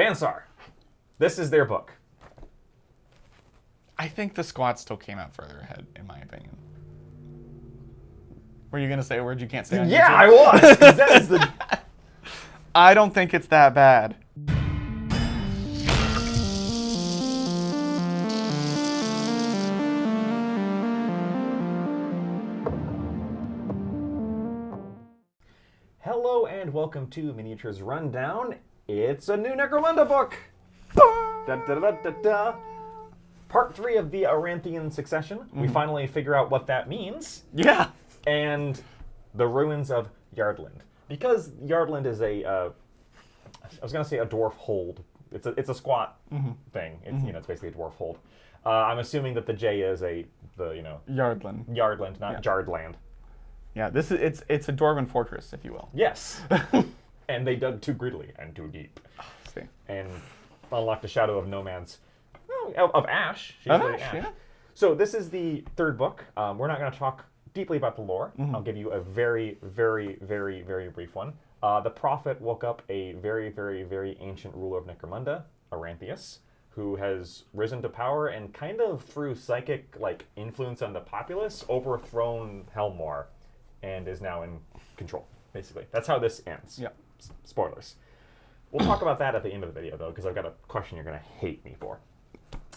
Saar. This is their book. I think the squad still came out further ahead, in my opinion. Were you going to say a word you can't say on Yeah, YouTube? I was. 'Cause that is the... I don't think it's that bad. Hello and welcome to Miniatures Rundown. It's a new Necromunda book. Da, da, da, da, da. Part 3 of the Aranthian Succession. We finally figure out what that means. Yeah. And the ruins of Jardlan. Because Jardlan is I was going to say a dwarf hold. It's a squat thing. It's it's basically a dwarf hold. I'm assuming that the J is Jardlan. Jardlan, not Jardland. Yeah, it's a dwarven fortress, if you will. Yes. And they dug too greedily and too deep. See. And unlocked a shadow of nomads. Of Ash. She's Of really Ash, yeah. So this is the third book. We're not going to talk deeply about the lore. I'll give you a very, very, very, very brief one. The prophet woke up a very, very, very ancient ruler of Necromunda, Aranthius, who has risen to power and kind of through psychic influence on the populace overthrown Helmore and is now in control, basically. That's how this ends. Yeah. Spoilers. We'll talk about that at the end of the video, though, because I've got a question you're going to hate me for.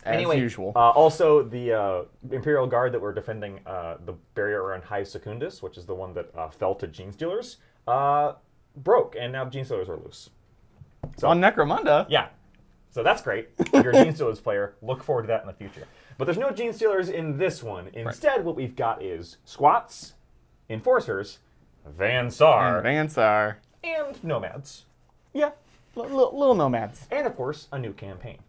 As usual. Also, the Imperial Guard that were defending the barrier around High Secundus, which is the one that fell to Gene Stealers, broke, and now Gene Stealers are loose. So, On Necromunda? yeah. So that's great. If you're a Gene Stealers player, look forward to that in the future. But there's no Gene Stealers in this one. Instead, what we've got is squats, enforcers, Saar, And Saar. and nomads. Yeah. Little nomads. And, of course, a new campaign.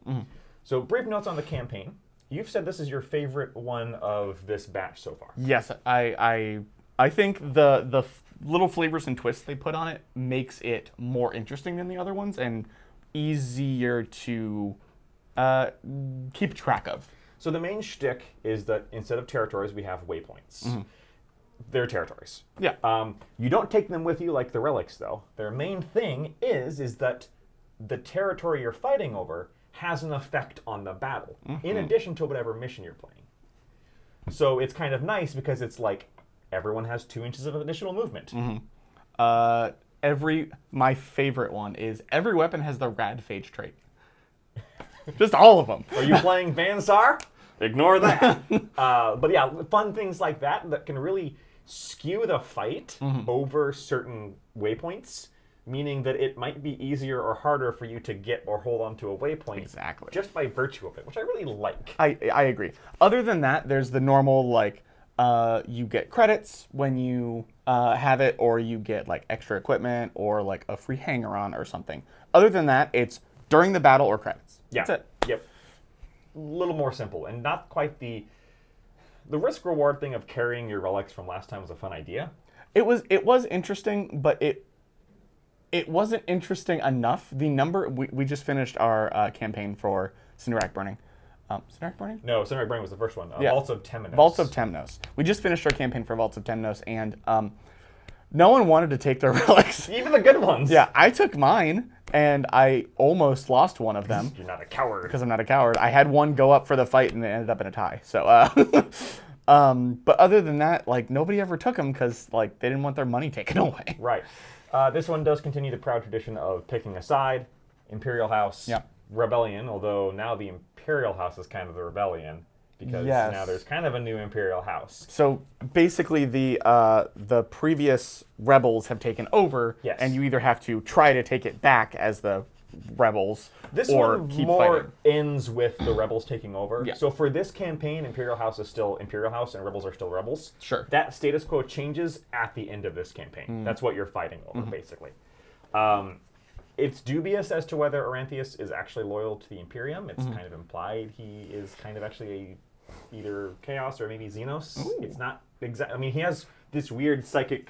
So, brief notes on the campaign. You've said this is your favorite one of this batch so far. Yes, I think the little flavors and twists they put on it makes it more interesting than the other ones and easier to keep track of. So the main shtick is that instead of territories, we have waypoints. They're territories. Yeah. You don't take them with you like the relics, though. Their main thing is that the territory you're fighting over has an effect on the battle, in addition to whatever mission you're playing. So it's kind of nice because it's like everyone has 2 inches of additional movement. My favorite one is every weapon has the rad phage trait. Just all of them. Are you playing Saar? Ignore that. But yeah, fun things like that can really skew the fight over certain waypoints, meaning that it might be easier or harder for you to get or hold on to a waypoint just by virtue of it, which I really like. I agree. Other than that, there's the normal, you get credits when you have it, or you get, extra equipment, or, a free hanger-on or something. Other than that, it's during the battle or credits. Yeah. That's it. Yep. A little more simple, and not quite the risk-reward thing of carrying your relics from last time was a fun idea. It was interesting, but it wasn't interesting enough. The number we just finished our campaign for Cinderak Burning. Cinderak Burning? No, Cinderak Burning was the first one. Yeah. Vaults of Temnos. Vaults of Temnos. We just finished our campaign for Vaults of Temnos, and no one wanted to take their relics. Even the good ones. Yeah, I took mine, and I almost lost one of them. You're not a coward. Because I'm not a coward. I had one go up for the fight, and it ended up in a tie. So, but other than that, nobody ever took them because, they didn't want their money taken away. Right. This one does continue the proud tradition of picking a side, Imperial House, Rebellion, although now the Imperial House is kind of the Rebellion, because now there's kind of a new Imperial House. So basically the previous rebels have taken over, and you either have to try to take it back as the rebels, or one keep more fighting. ends with the rebels taking over. Yeah. So for this campaign, Imperial House is still Imperial House and rebels are still rebels. Sure. That status quo changes at the end of this campaign. That's what you're fighting over, basically. It's dubious as to whether Aranthius is actually loyal to the Imperium. It's kind of implied he is kind of actually either Chaos or maybe Xenos. Ooh. It's not exact. I mean, he has this weird psychic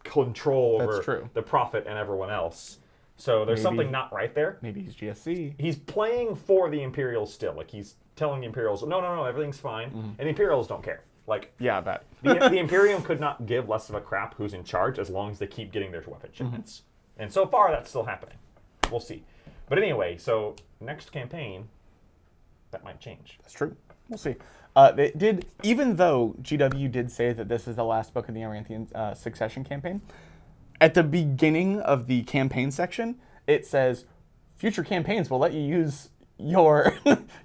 control over the Prophet and everyone else. So there's something not right there. Maybe he's GSC. He's playing for the Imperials still. He's telling the Imperials, no, everything's fine. And the Imperials don't care. Yeah, I bet. the Imperium could not give less of a crap who's in charge as long as they keep getting their weapon shipments. And so far, that's still happening. We'll see. But anyway, so next campaign, that might change. That's true. We'll see. They did, even though GW did say that this is the last book in the Aranthian Succession campaign, at the beginning of the campaign section, it says, future campaigns will let you use your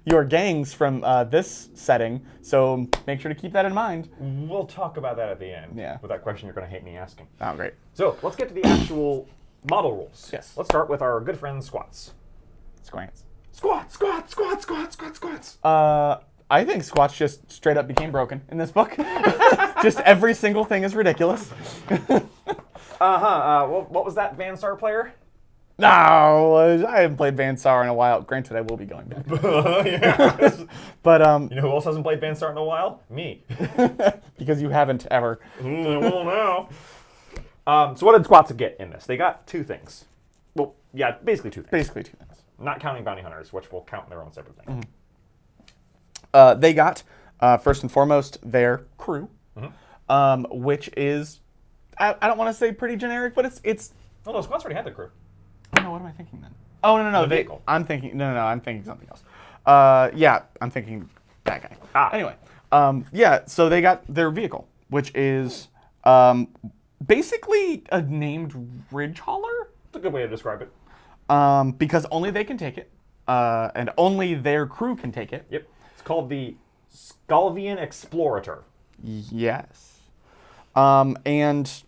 your gangs from this setting, so make sure to keep that in mind. We'll talk about that at the end. Yeah. With that question you're going to hate me asking. Oh, great. So let's get to the actual model rules. Yes. Let's start with our good friend Squats. Squats. Squats, squats, squats, squats, squats, squats. I think Squats just straight up became broken in this book. Just every single thing is ridiculous. What was that Van Star player? No, I haven't played Van Sar in a while. Granted, I will be going back. Yeah. But You know who else hasn't played Van Star in a while? Me. because you haven't ever. Well, now. So what did Squats get in this? They got two things. Well, yeah, basically two things. Basically two things. Not counting bounty hunters, which will count in their own separate thing. They got, first and foremost, their crew, which is, I don't want to say pretty generic, but it's. Oh no, Squats already had their crew. Oh, no, what am I thinking then? Oh, no. The vehicle. I'm thinking something else. Yeah, I'm thinking that guy. Anyway, so they got their vehicle, which is basically a named ridge hauler. That's a good way to describe it. Because only they can take it, and only their crew can take it. Yep. It's called the Skalvian Explorator. Yes. And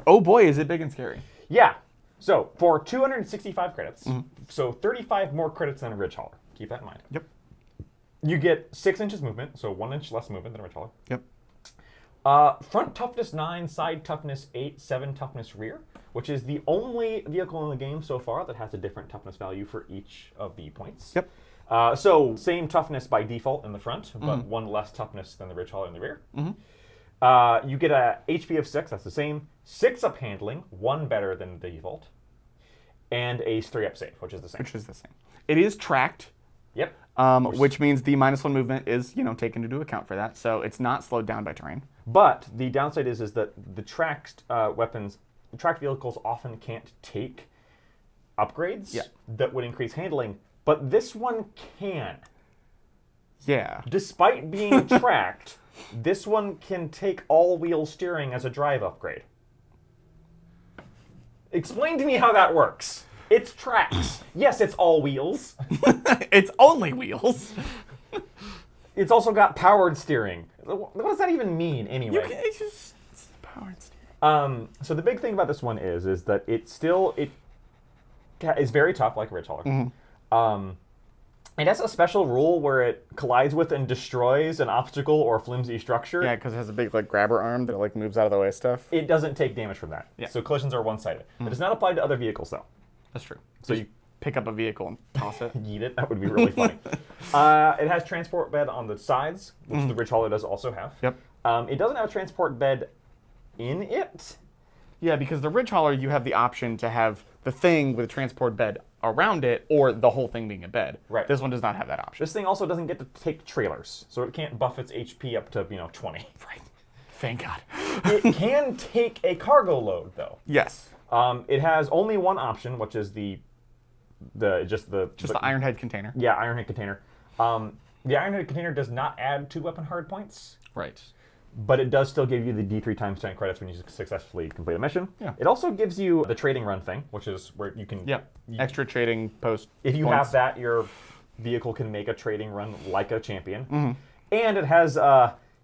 oh boy, is it big and scary. Yeah. So for 265 credits, so 35 more credits than a ridge hauler. Keep that in mind. Yep. You get 6 inches movement, so 1 inch less movement than a ridge hauler. Yep. Front toughness 9, side toughness 8, 7 toughness rear, which is the only vehicle in the game so far that has a different toughness value for each of the points. Yep. So same toughness by default in the front, but 1 less toughness than the ridge hauler in the rear. You get a HP of 6, that's the same. 6 up handling, 1 better than the default. And a 3 up save, which is the same. Which is the same. It is tracked. Yep. Which means the -1 movement is, taken into account for that. So it's not slowed down by terrain. But the downside is that the tracked tracked vehicles often can't take upgrades that would increase handling, but this one can. Yeah. Despite being tracked, this one can take all-wheel steering as a drive upgrade. Explain to me how that works. It's tracks. Yes, it's all wheels. It's only wheels. It's also got powered steering. What does that even mean, anyway? It's just powered steering. So the big thing about this one is that it is very tough, like Ridge Hauler. It has a special rule where it collides with and destroys an obstacle or flimsy structure. Yeah, because it has a big grabber arm that moves out of the way of stuff. It doesn't take damage from that. Yeah. So collisions are one-sided. It does not apply to other vehicles, though. That's true. So you pick up a vehicle and toss it. Yeet it. That would be really funny. It has transport bed on the sides, which the Ridge Hauler does also have. Yep. It doesn't have a transport bed in it. Yeah, because the Ridge Hauler, you have the option to have the thing with a transport bed around it, or the whole thing being a bed. Right. This one does not have that option. This thing also doesn't get to take trailers, so it can't buff its HP up to 20. Right. Thank God. It can take a cargo load, though. Yes. It has only one option, which is the Ironhead container. Yeah, Ironhead container. The Ironhead container does not add 2 weapon hard points. Right. But it does still give you the D3 times 10 credits when you successfully complete a mission. Yeah. It also gives you the trading run thing, which is where you can... Yep. Extra trading post If you points. have that, your vehicle can make a trading run like a champion. And it has,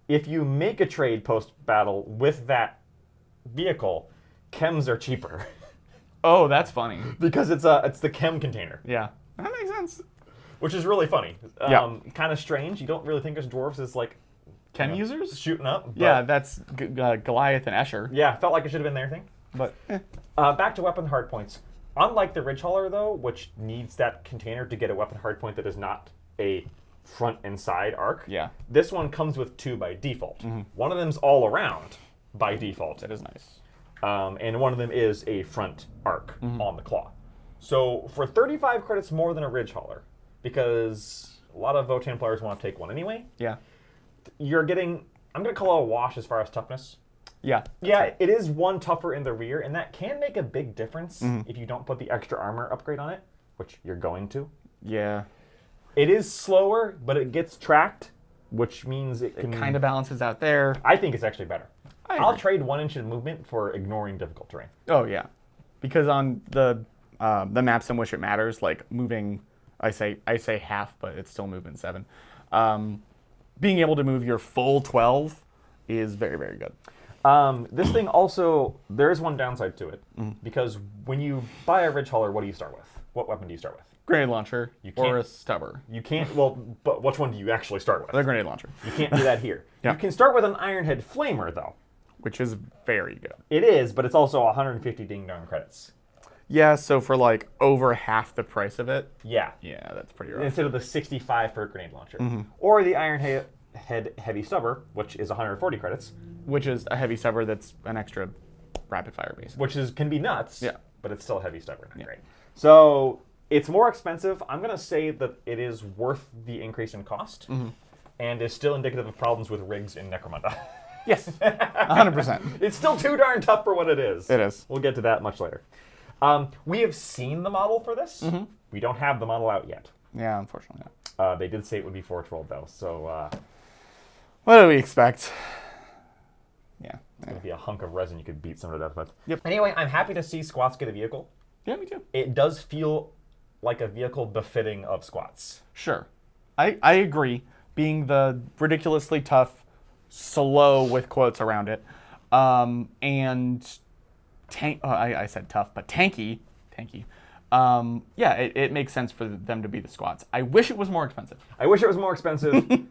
if you make a trade post-battle with that vehicle, chems are cheaper. Oh, that's funny. Because it's the chem container. Yeah. That makes sense. Which is really funny. Yeah. Kind of strange. You don't really think of dwarves as Chem users? shooting up. But Yeah, that's Goliath and Escher. yeah, felt like it should have been their thing. But Back to weapon hard points. Unlike the Ridge Hauler, though, which needs that container to get a weapon hard point that is not a front and side arc, yeah, this one comes with 2 by default. One of them's all around by default. that is nice. And one of them is a front arc on the claw. So for 35 credits more than a Ridge Hauler, because a lot of Votan players want to take one anyway, Yeah. you're getting, I'm going to call it a wash as far as toughness. Yeah. Yeah, it is 1 tougher in the rear, and that can make a big difference if you don't put the extra armor upgrade on it. which you're going to. Yeah. It is slower, but it gets tracked, which means it can... It kind of balances out there. I think it's actually better. I I'll agree. trade 1 inch in movement for ignoring difficult terrain. Oh, yeah. Because on the maps in which it matters, like moving, I say half, but it's still movement 7. Being able to move your full 12 is very, very good. This thing also, there is one downside to it, because when you buy a Ridge Hauler, what do you start with? What weapon do you start with? Grenade launcher or a stubber. You can't, well, but which one do you actually start with? The grenade launcher. You can't do that here. Yeah. You can start with an Ironhead Flamer, though. Which is very good. It is, but it's also 150 ding-dong credits. Yeah, so for like over half the price of it, Yeah. yeah, that's pretty rough. Instead of the 65 for a grenade launcher. Or the Ironhead Heavy Stubber, which is 140 credits. Which is a heavy stubber that's an extra rapid fire base. Which can be nuts, Yeah. but it's still a heavy stubber. Yeah. Great. So it's more expensive. I'm going to say that it is worth the increase in cost and is still indicative of problems with rigs in Necromunda. Yes, 100%. It's still too darn tough for what it is. It is. We'll get to that much later. We have seen the model for this. We don't have the model out yet. Yeah, unfortunately. They did say it would be 412 though, so What do we expect? Yeah. it would be a hunk of resin you could beat someone to death with. Yep. Anyway, I'm happy to see squats get a vehicle. Yeah, me too. It does feel like a vehicle befitting of squats. Sure. I agree. Being the ridiculously tough, slow with quotes around it, and I said tough, but tanky. Yeah, it makes sense for them to be the squats. I wish it was more expensive. I wish it was more expensive.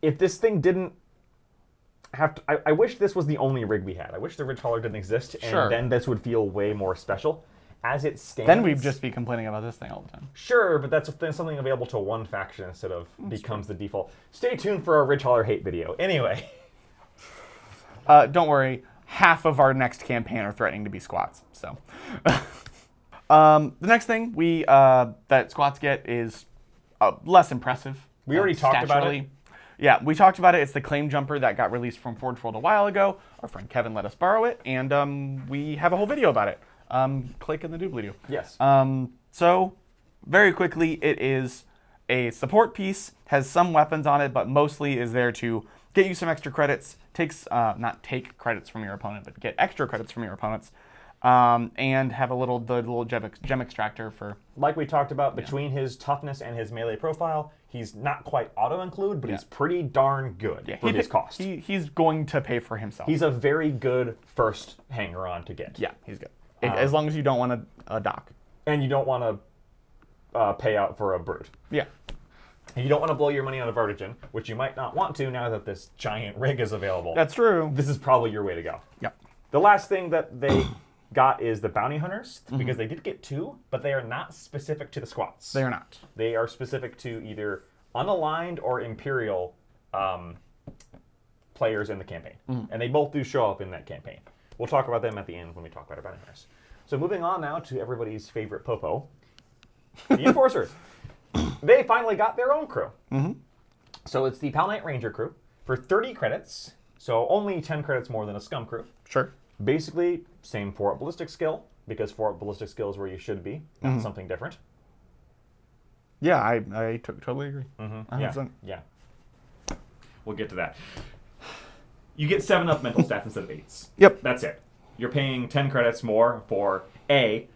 If this thing didn't have to, I wish this was the only rig we had. I wish the Ridge Hauler didn't exist, and Sure. then this would feel way more special. As it stands... Then we'd just be complaining about this thing all the time. Sure, but that's something available to one faction instead of becomes the default. Stay tuned for our Ridge Hauler hate video. Anyway. Don't worry. Half of our next campaign are threatening to be squats. So, the next thing that squats get is less impressive. We already talked about it. statually. Yeah, we talked about it. It's the claim jumper that got released from Forge World a while ago. Our friend Kevin let us borrow it, and we have a whole video about it. Click in the doobly-doo. Yes. So, very quickly, it is a support piece, has some weapons on it, but mostly is there to get you some extra credits, not take credits from your opponent, but get extra credits from your opponents, and have the little gem extractor for... Like we talked about, between his toughness and his melee profile, he's not quite auto-include, but he's pretty darn good for his cost. He's going to pay for himself. He's a very good first hanger-on to get. Yeah, he's good. As long as you don't want a dock. And you don't want to pay out for a brute. Yeah. And you don't want to blow your money on a Vertigen, which you might not want to now that this giant rig is available. That's true. This is probably your way to go. Yep. The last thing that they got is the Bounty Hunters, because they did get 2, but they are not specific to the squats. They are not. They are specific to either unaligned or Imperial players in the campaign. And they both do show up in that campaign. We'll talk about them at the end when we talk about our Bounty Hunters. So moving on now to everybody's favorite Popo, the Enforcers. They finally got their own crew. So it's the Palanite Ranger crew for 30 credits, so only 10 credits more than a Scum crew. Sure. Basically, same 4-up ballistic skill, because 4-up ballistic skill is where you should be, not something different. Yeah, I totally agree. 100%. Yeah. We'll get to that. You get 7-up mental stats instead of 8s. Yep. That's it. You're paying 10 credits more for A,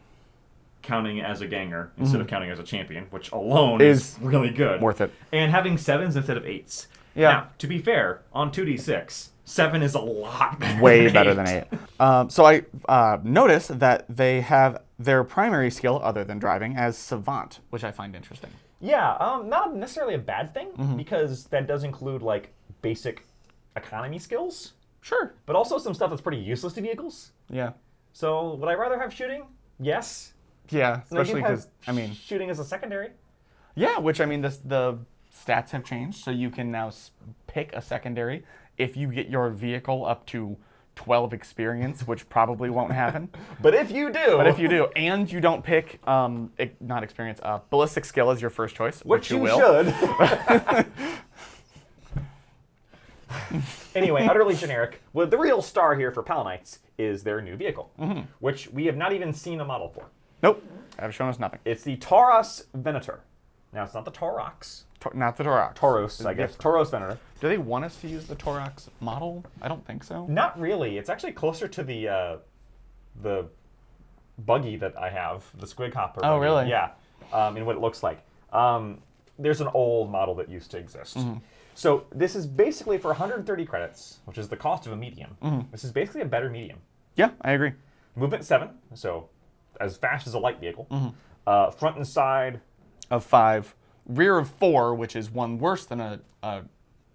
counting as a ganger instead of counting as a champion, which alone is really good. Worth it. And having 7s instead of 8s. Yeah. Now, to be fair, on 2d6, 7 is a lot better Way than better 8. than 8. So I noticed that they have their primary skill, other than driving, as Savant, which I find interesting. Yeah, not necessarily a bad thing, because that does include, like, basic economy skills, Sure. but also some stuff that's pretty useless to vehicles. Yeah. So, would I rather have shooting? Yes. Yeah, And I do especially have because, shooting as a secondary. yeah, which, the stats have changed, so you can now pick a secondary if you get your vehicle up to 12 experience, which probably won't happen. But if you do... But if you do, and you don't pick, not experience, ballistic skill as your first choice, which you will. should. Anyway, utterly generic. Well, the real star here for Palanites is their new vehicle, which we have not even seen a model for. Nope. have shown us nothing. It's the Tauros Venator. Now, it's not the Taurox. Not the Taurox. Tauros, I guess. Tauros Venator. Do they want us to use the Taurox model? I don't think so. Not really. It's actually closer to the buggy that I have, the Squig Hopper. Oh, buggy. really? Yeah, in what it looks like. There's an old model that used to exist. So this is basically for 130 credits, which is the cost of a medium. This is basically a better medium. Yeah, I agree. Movement 7, so as fast as a light vehicle. Front and side. Of 5. Rear of 4, which is one worse than a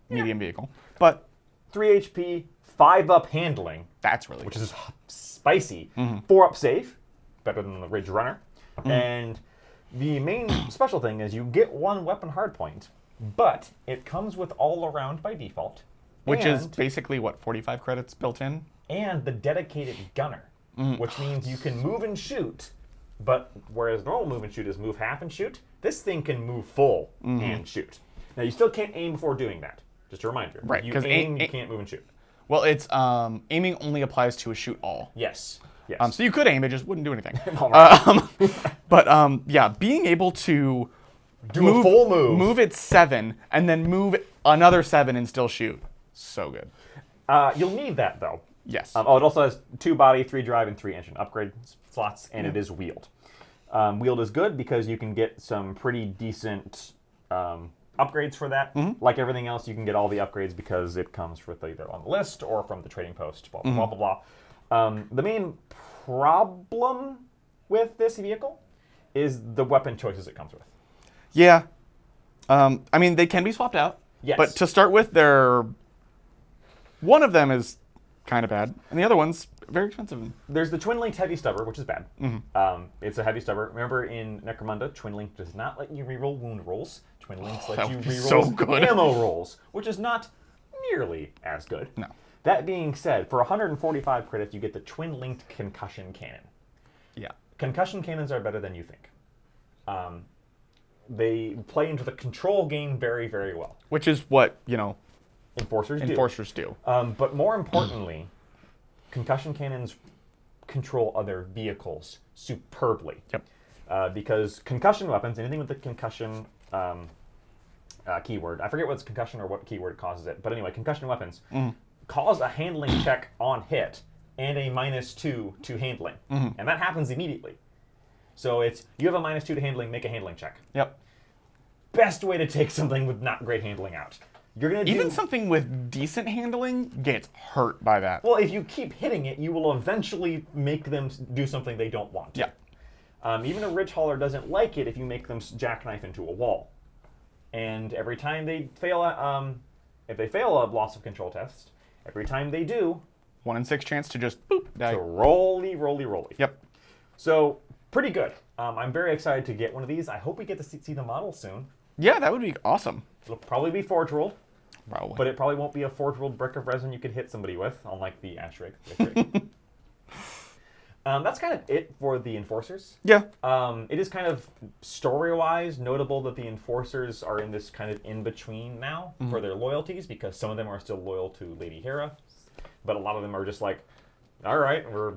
medium vehicle. But 3 HP, 5 up handling, that's really which is spicy. 4 up safe, better than the Ridge Runner. And the main special thing is you get 1 weapon hardpoint, but it comes with all around by default. Which is basically, what, 45 credits built in? And the dedicated gunner, which means you can move and shoot, but whereas normal move and shoot is move half and shoot, this thing can move full and shoot. Now, you still can't aim before doing that. Just a reminder. Right, You 'cause aim, you can't move and shoot. Well, it's aiming only applies to a shoot all. Yes. Yes. So you could aim, it just wouldn't do anything. All right. But yeah, being able to Do a full move. Move it 7, and then move another 7 and still shoot. So good. You'll need that, though. Yes. It also has 2 body, 3 drive, and 3 engine upgrade slots, and it is wheeled. Wheeled is good because you can get some pretty decent upgrades for that. Like everything else, you can get all the upgrades because it comes with either on the list or from the trading post, blah, blah, blah, blah. The main problem with this vehicle is the weapon choices it comes with. Yeah. I mean, they can be swapped out. Yes. But to start with, one of them is kind of bad, and the other one's very expensive. There's the Twin Linked Heavy Stubber, which is bad. It's a heavy stubber. Remember, in Necromunda, Twin Link does not let you reroll wound rolls. Twin Links let you reroll ammo rolls, which is not nearly as good. No. That being said, for 145 credits, you get the Twin Linked Concussion Cannon. Yeah. Concussion cannons are better than you think. They play into the control game very, very well. Which is what, Enforcers do. But more importantly, concussion cannons control other vehicles superbly. Yep. Because concussion weapons, anything with the concussion keyword, I forget what's concussion or what keyword causes it, but anyway, concussion weapons cause a handling check on hit and a -2 to handling. And that happens immediately. So you have a -2 to handling, make a handling check. Yep. Best way to take something with not great handling out. You're gonna Even something with decent handling gets hurt by that. Well, if you keep hitting it, you will eventually make them do something they don't want to. Yeah. Even a Ridge Hauler doesn't like it if you make them jackknife into a wall. And every time they fail, if they fail a loss of control test, every time they do, 1 in 6 chance to just boop die. to rolly. Yep. So pretty good. I'm very excited to get one of these. I hope we get to see the model soon. Yeah, that would be awesome. It'll probably be forge rolled. Probably. But it probably won't be a forge-rolled brick of resin you could hit somebody with, unlike the Ash Rig. That's kind of it for the Enforcers. Yeah. It is kind of story-wise notable that the Enforcers are in this kind of in-between now for their loyalties, because some of them are still loyal to Lady Hera, but a lot of them are just like, all right, we're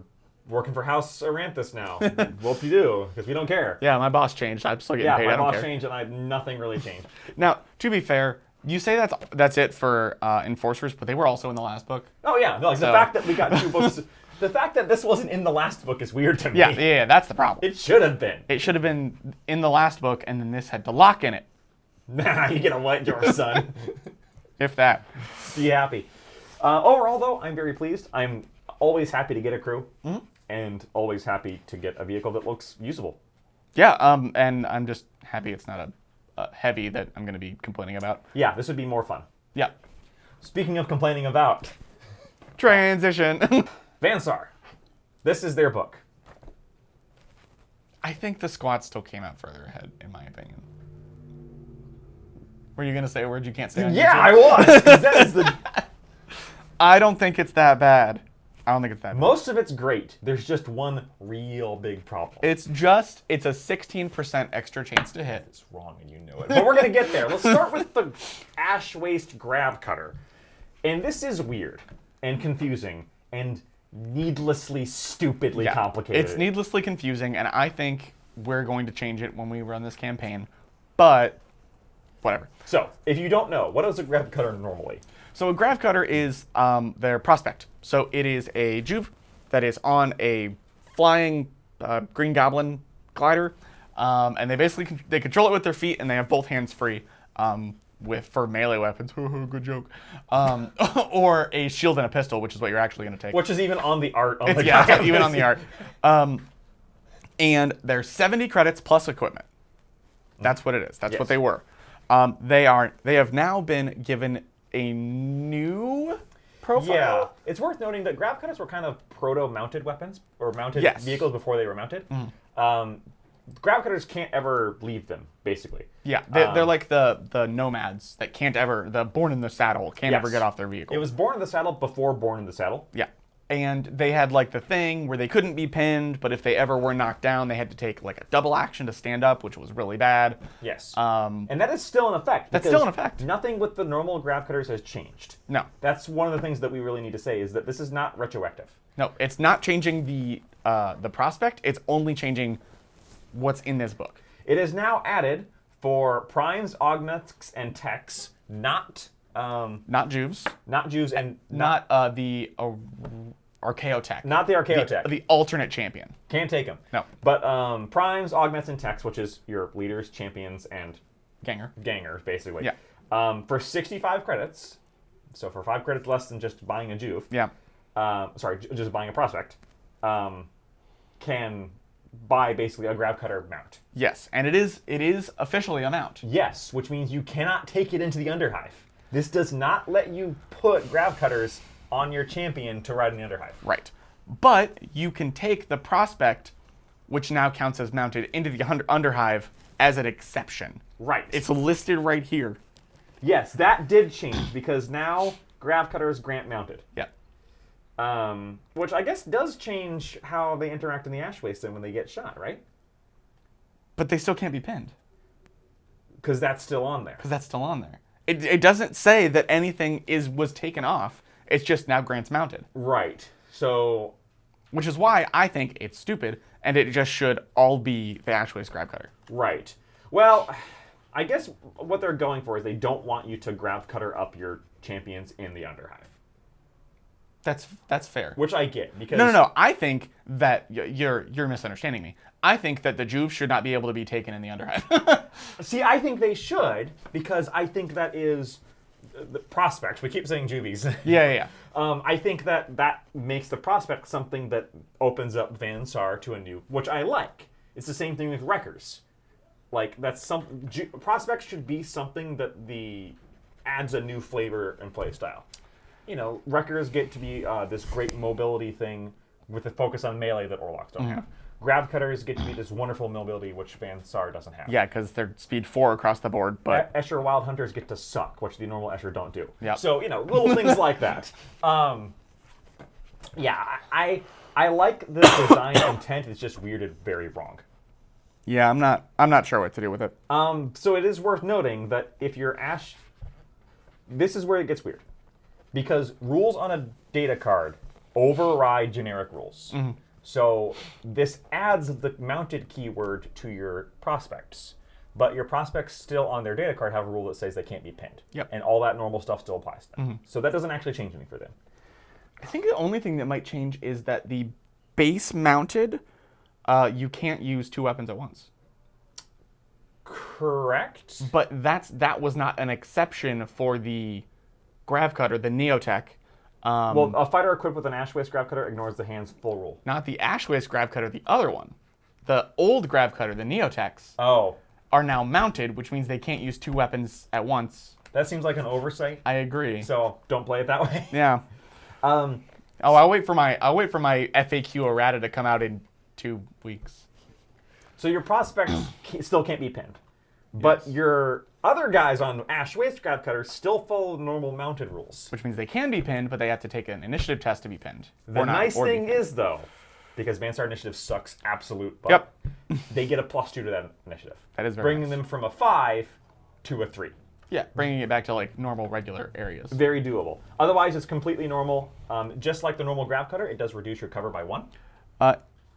working for House Aranthis now. Whoop you do, because we don't care. Yeah, my boss changed. I'm still getting paid. Yeah, I my don't boss care. changed, and nothing really changed. Now, to be fair, you say that's it for Enforcers, but they were also in the last book. Oh yeah, no, like the fact that we got 2 books, the fact that this wasn't in the last book is weird to me. Yeah, that's the problem. It should have been. It should have been in the last book, and then this had to lock in it. Nah, you get a white door, son. If that. Be happy. Overall, though, I'm very pleased. I'm always happy to get a crew, and always happy to get a vehicle that looks usable. Yeah, and I'm just happy it's not a heavy that I'm going to be complaining about. Yeah, this would be more fun. Yeah. Speaking of complaining about... Transition. Vansar. This is their book. I think the squad still came out further ahead, in my opinion. Were you going to say a word you can't say on Yeah, YouTube? I was! 'Cause that is the... I don't think it's that bad. Most of it's great. There's just one real big problem. It's a 16% extra chance to hit. It's wrong and you know it. But we're going to get there. Let's start with the Ash Waste Grav Cutter. And this is weird and confusing and needlessly, stupidly complicated. It's needlessly confusing, and I think we're going to change it when we run this campaign, but whatever. So, if you don't know, what is a Grav Cutter normally? So a Grav Cutter is their prospect. So it is a Juve that is on a flying green goblin glider, and they basically they control it with their feet, and they have both hands free for melee weapons. Good joke. Or a shield and a pistol, which is what you're actually going to take. Which is even on the art. Yeah, even on the art. And they're 70 credits plus equipment. That's what it is. That's what they were. They have now been given a new profile. Yeah, it's worth noting that Grav Cutters were kind of proto-mounted weapons, or mounted vehicles before they were mounted. Grav Cutters can't ever leave them, basically. Yeah, they're like the nomads that can't ever, the born in the saddle, can't ever get off their vehicle. It was born in the saddle before born in the saddle. Yeah. And they had like the thing where they couldn't be pinned, but if they ever were knocked down, they had to take like a double action to stand up, which was really bad. Yes. And that is still in effect. That's still in effect. Nothing with the normal Grav Cutters has changed. No. That's one of the things that we really need to say is that this is not retroactive. No, it's not changing the prospect. It's only changing what's in this book. It is now added for primes, augments, and techs, not Juves. Not Jews and not the Archaeotech. Not the Archaeotech. The alternate champion. Can't take them. No. But primes, augments, and techs, which is your leaders, champions, and gangers, basically. Yeah. For 65 credits, so for 5 credits less than just buying a Juve. Yeah. Just buying a prospect, can buy basically a Grav Cutter mount. Yes, and it is officially a mount. Yes, which means you cannot take it into the Underhive. This does not let you put Grav Cutters on your champion to ride in the Underhive. Right. But you can take the prospect, which now counts as mounted, into the Underhive as an exception. Right. It's listed right here. Yes, that did change because now Grav Cutters grant mounted. Yeah. Which I guess does change how they interact in the Ash Wasteland when they get shot, right? But they still can't be pinned. Because that's still on there. It doesn't say that anything was taken off. It's just now grants mounted. Right. So... Which is why I think it's stupid, and it just should all be the Ash Waste Grav Cutter. Right. Well, I guess what they're going for is they don't want you to Grav Cutter up your champions in the Underhive. That's fair. Which I get, because... No. I think that you're misunderstanding me. I think that the Juve should not be able to be taken in the Underhive. See, I think they should, because I think that is... The prospects. We keep saying Juvies. Yeah. I think that makes the prospect something that opens up Van Saar to a new... Which I like. It's the same thing with Wreckers. Like, that's prospects should be something that adds a new flavor and play style. You know, Wreckers get to be this great mobility thing with a focus on melee that Orlocks don't have. Grav Cutters get to be this wonderful mobility which Van Saar doesn't have. Yeah, because they're speed 4 across the board, but... Escher Wild Hunters get to suck, which the normal Escher don't do. Yep. So, you know, little things like that. Yeah, I like the design intent. It's just weird and very wrong. Yeah, I'm not sure what to do with it. So it is worth noting that if you're Ash... This is where it gets weird. Because rules on a data card override generic rules. So this adds the mounted keyword to your prospects. But your prospects still on their data card have a rule that says they can't be pinned. Yep. And all that normal stuff still applies to them. So that doesn't actually change anything for them. I think the only thing that might change is that the base mounted, you can't use 2 weapons at once. Correct. But that was not an exception for the Grav Cutter, the Neotech. Well, a fighter equipped with an Ash Waste Grav Cutter ignores the hand's full rule. Not the Ash Waste Grav Cutter, the other one. The old Grav Cutter, the Neotechs, are now mounted, which means they can't use 2 weapons at once. That seems like an oversight. I agree. So don't play it that way. Yeah. I'll wait for my FAQ errata to come out in 2 weeks. So your prospects still can't be pinned. But your other guys on Ash Waste Grav Cutter still follow the normal mounted rules. Which means they can be pinned, but they have to take an initiative test to be pinned. The nice thing is, though, because Van Saar initiative sucks absolute butt, they get a +2 to that initiative. That is very bringing nice. them from a 5 to a 3. Yeah, bringing it back to like normal, regular areas. Very doable. Otherwise, it's completely normal. Just like the normal Grav Cutter, it does reduce your cover by 1.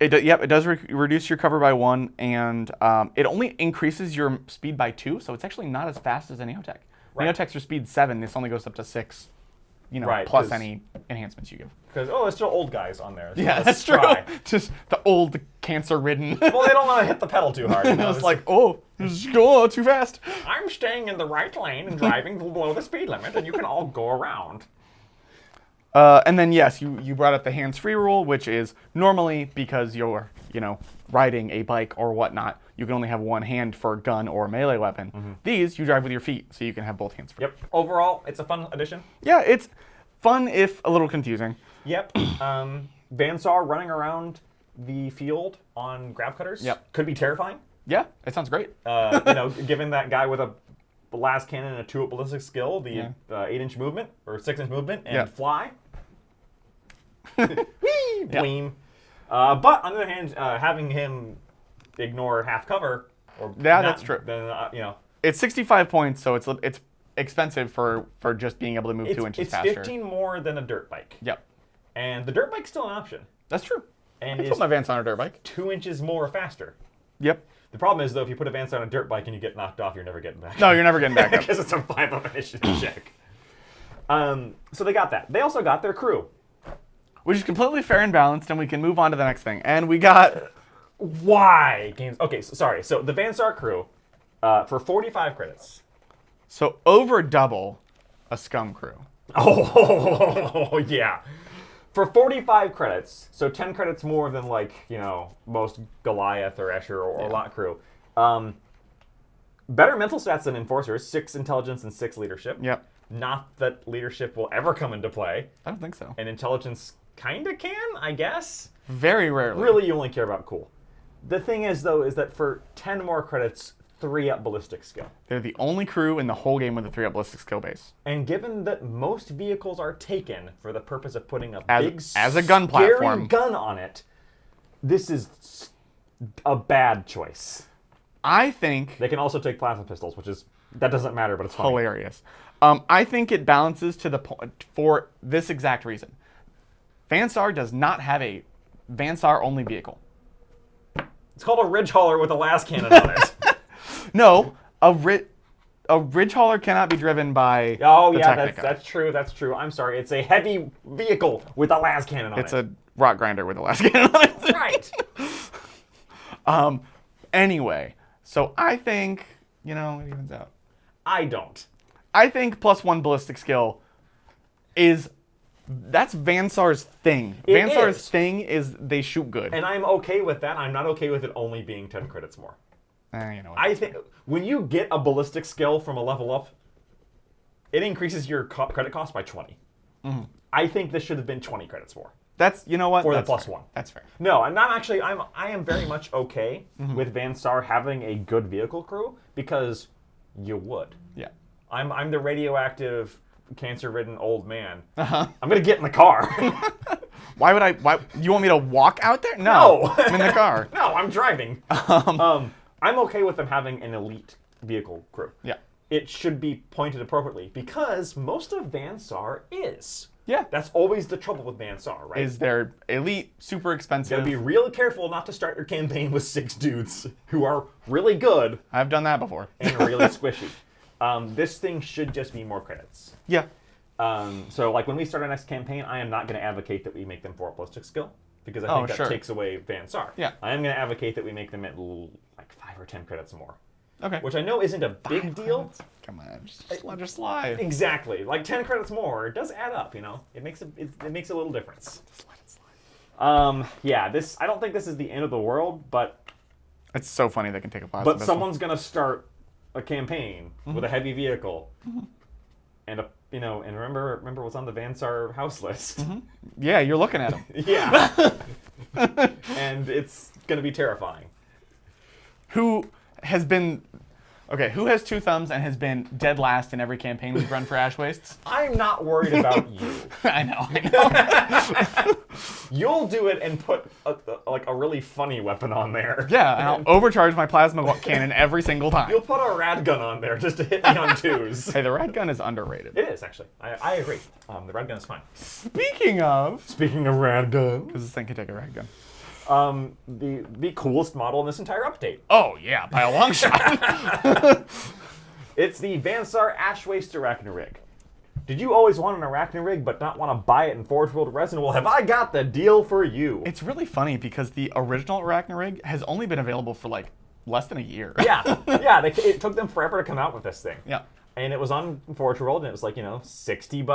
Yep, it does reduce your cover by 1, and it only increases your speed by 2, so it's actually not as fast as a Neotech. Right. Neotechs are speed 7. This only goes up to 6, Right, plus any enhancements you give. Because, there's still old guys on there. So Yeah, let's that's try. true. Just the old cancer-ridden. Well, they don't want to hit the pedal too hard. You know? It's like, oh, too fast. I'm staying in the right lane and driving below the speed limit, and you can all go around. And then, yes, you brought up the hands-free rule, which is normally because you're, riding a bike or whatnot, you can only have one hand for a gun or a melee weapon. These, you drive with your feet, so you can have both hands free. Yep. Overall, it's a fun addition. Yeah, it's fun if a little confusing. Yep. Vansar running around the field on grab cutters could be terrifying. Yeah, it sounds great. Given that guy with a blast cannon and a 2-up ballistic skill, the 8-inch movement or 6-inch movement and fly. Whee! Bleem. But on the other hand, having him ignore half cover, that's true. Then it's 65 points, so it's expensive for just being able to move 2 inches faster. It's 15 more than a dirt bike. Yep. And the dirt bike's still an option. That's true. And I put my Vance on a dirt bike. 2 inches more faster. Yep. The problem is, though, if you put a Vance on a dirt bike and you get knocked off, you're never getting back. No, you're never getting back up. Because it's a 5-up initiative check. So they got that. They also got their crew. Which is completely fair and balanced, and we can move on to the next thing. And we got... Why? Games. Okay, sorry. So the Saar Crew, for 45 credits. So over double a Scum Crew. Oh, yeah. For 45 credits, so 10 credits more than, most Goliath or Escher or Lot Crew. Better mental stats than Enforcers, 6 intelligence and 6 leadership. Yep. Not that leadership will ever come into play. I don't think so. And intelligence kind of can, I guess. Very rarely. Really, you only care about cool. The thing is, though, is that for 10 more credits, 3-up ballistic skill. They're the only crew in the whole game with a 3-up ballistic skill base. And given that most vehicles are taken for the purpose of putting a as a gun scary platform, gun on it, this is a bad choice. I think They can also take plasma pistols, that doesn't matter, but it's funny. hilarious. I think it balances to the point for this exact reason. Vansar does not have a Vansar-only vehicle. It's called a Ridge Hauler with a las cannon on it. No, a Ridge Hauler cannot be driven by Oh, the yeah, Technica. that's true. That's true. I'm sorry. It's a heavy vehicle with a las cannon on it. It's a rock grinder with a las cannon on it. Right. Anyway, so I think, it evens out. I don't. I think +1 ballistic skill that's Vansar's thing. Vansar's thing is they shoot good. And I'm okay with that. I'm not okay with it only being 10 credits more. I think when you get a ballistic skill from a level up, it increases your credit cost by 20. Mm-hmm. I think this should have been 20 credits more. That's, you know what? For That's the +1. fair. That's fair. No, and I am very much okay with Vansar having a good vehicle crew because you would. Yeah. I'm the radioactive, cancer-ridden old man. I'm gonna get in the car. Why you want me to walk out there? No. I'm in the car. No, I'm driving. I'm okay with them having an elite vehicle crew. Yeah. It should be pointed appropriately because most of Vansar is. Yeah. That's always the trouble with Vansar, right? Is they're elite, super expensive. You gotta be really careful not to start your campaign with 6 dudes who are really good. I've done that before. And really squishy. This thing should just be more credits. Yeah. So when we start our next campaign, I am not going to advocate that we make them 4 ballistic skill because I think that takes away Vansar. Yeah. I am going to advocate that we make them at 5 or 10 credits more. Okay. Which I know isn't a big deal. Come on, just let her slide. Exactly. 10 credits more does add up, It makes a little difference. Just let it slide. Yeah, I don't think this is the end of the world, but it's so funny they can take a plasma. But someone's going to start a campaign with a heavy vehicle. And and remember what's on the Vansar house list. Yeah, you're looking at them. Yeah. And it's going to be terrifying. Who has 2 thumbs and has been dead last in every campaign we've run for Ash Wastes? I'm not worried about you. I know. You'll do it and put a really funny weapon on there. Yeah, and I'll overcharge my plasma cannon every single time. You'll put a rad gun on there just to hit me on 2s. Hey, the rad gun is underrated. It is, actually. I agree. The rad gun is fine. Speaking of rad gun. because this thing can take a rad gun. The coolest model in this entire update. Oh, yeah, by a long shot. It's the Wastes Arachni-Rig. Did you always want an Arachni-Rig but not want to buy it in Forge World Resin? Well, have I got the deal for you? It's really funny because the original Arachni-Rig has only been available for like less than a year. Yeah, it took them forever to come out with this thing. Yeah. And it was on Forge World, and it was like, $60.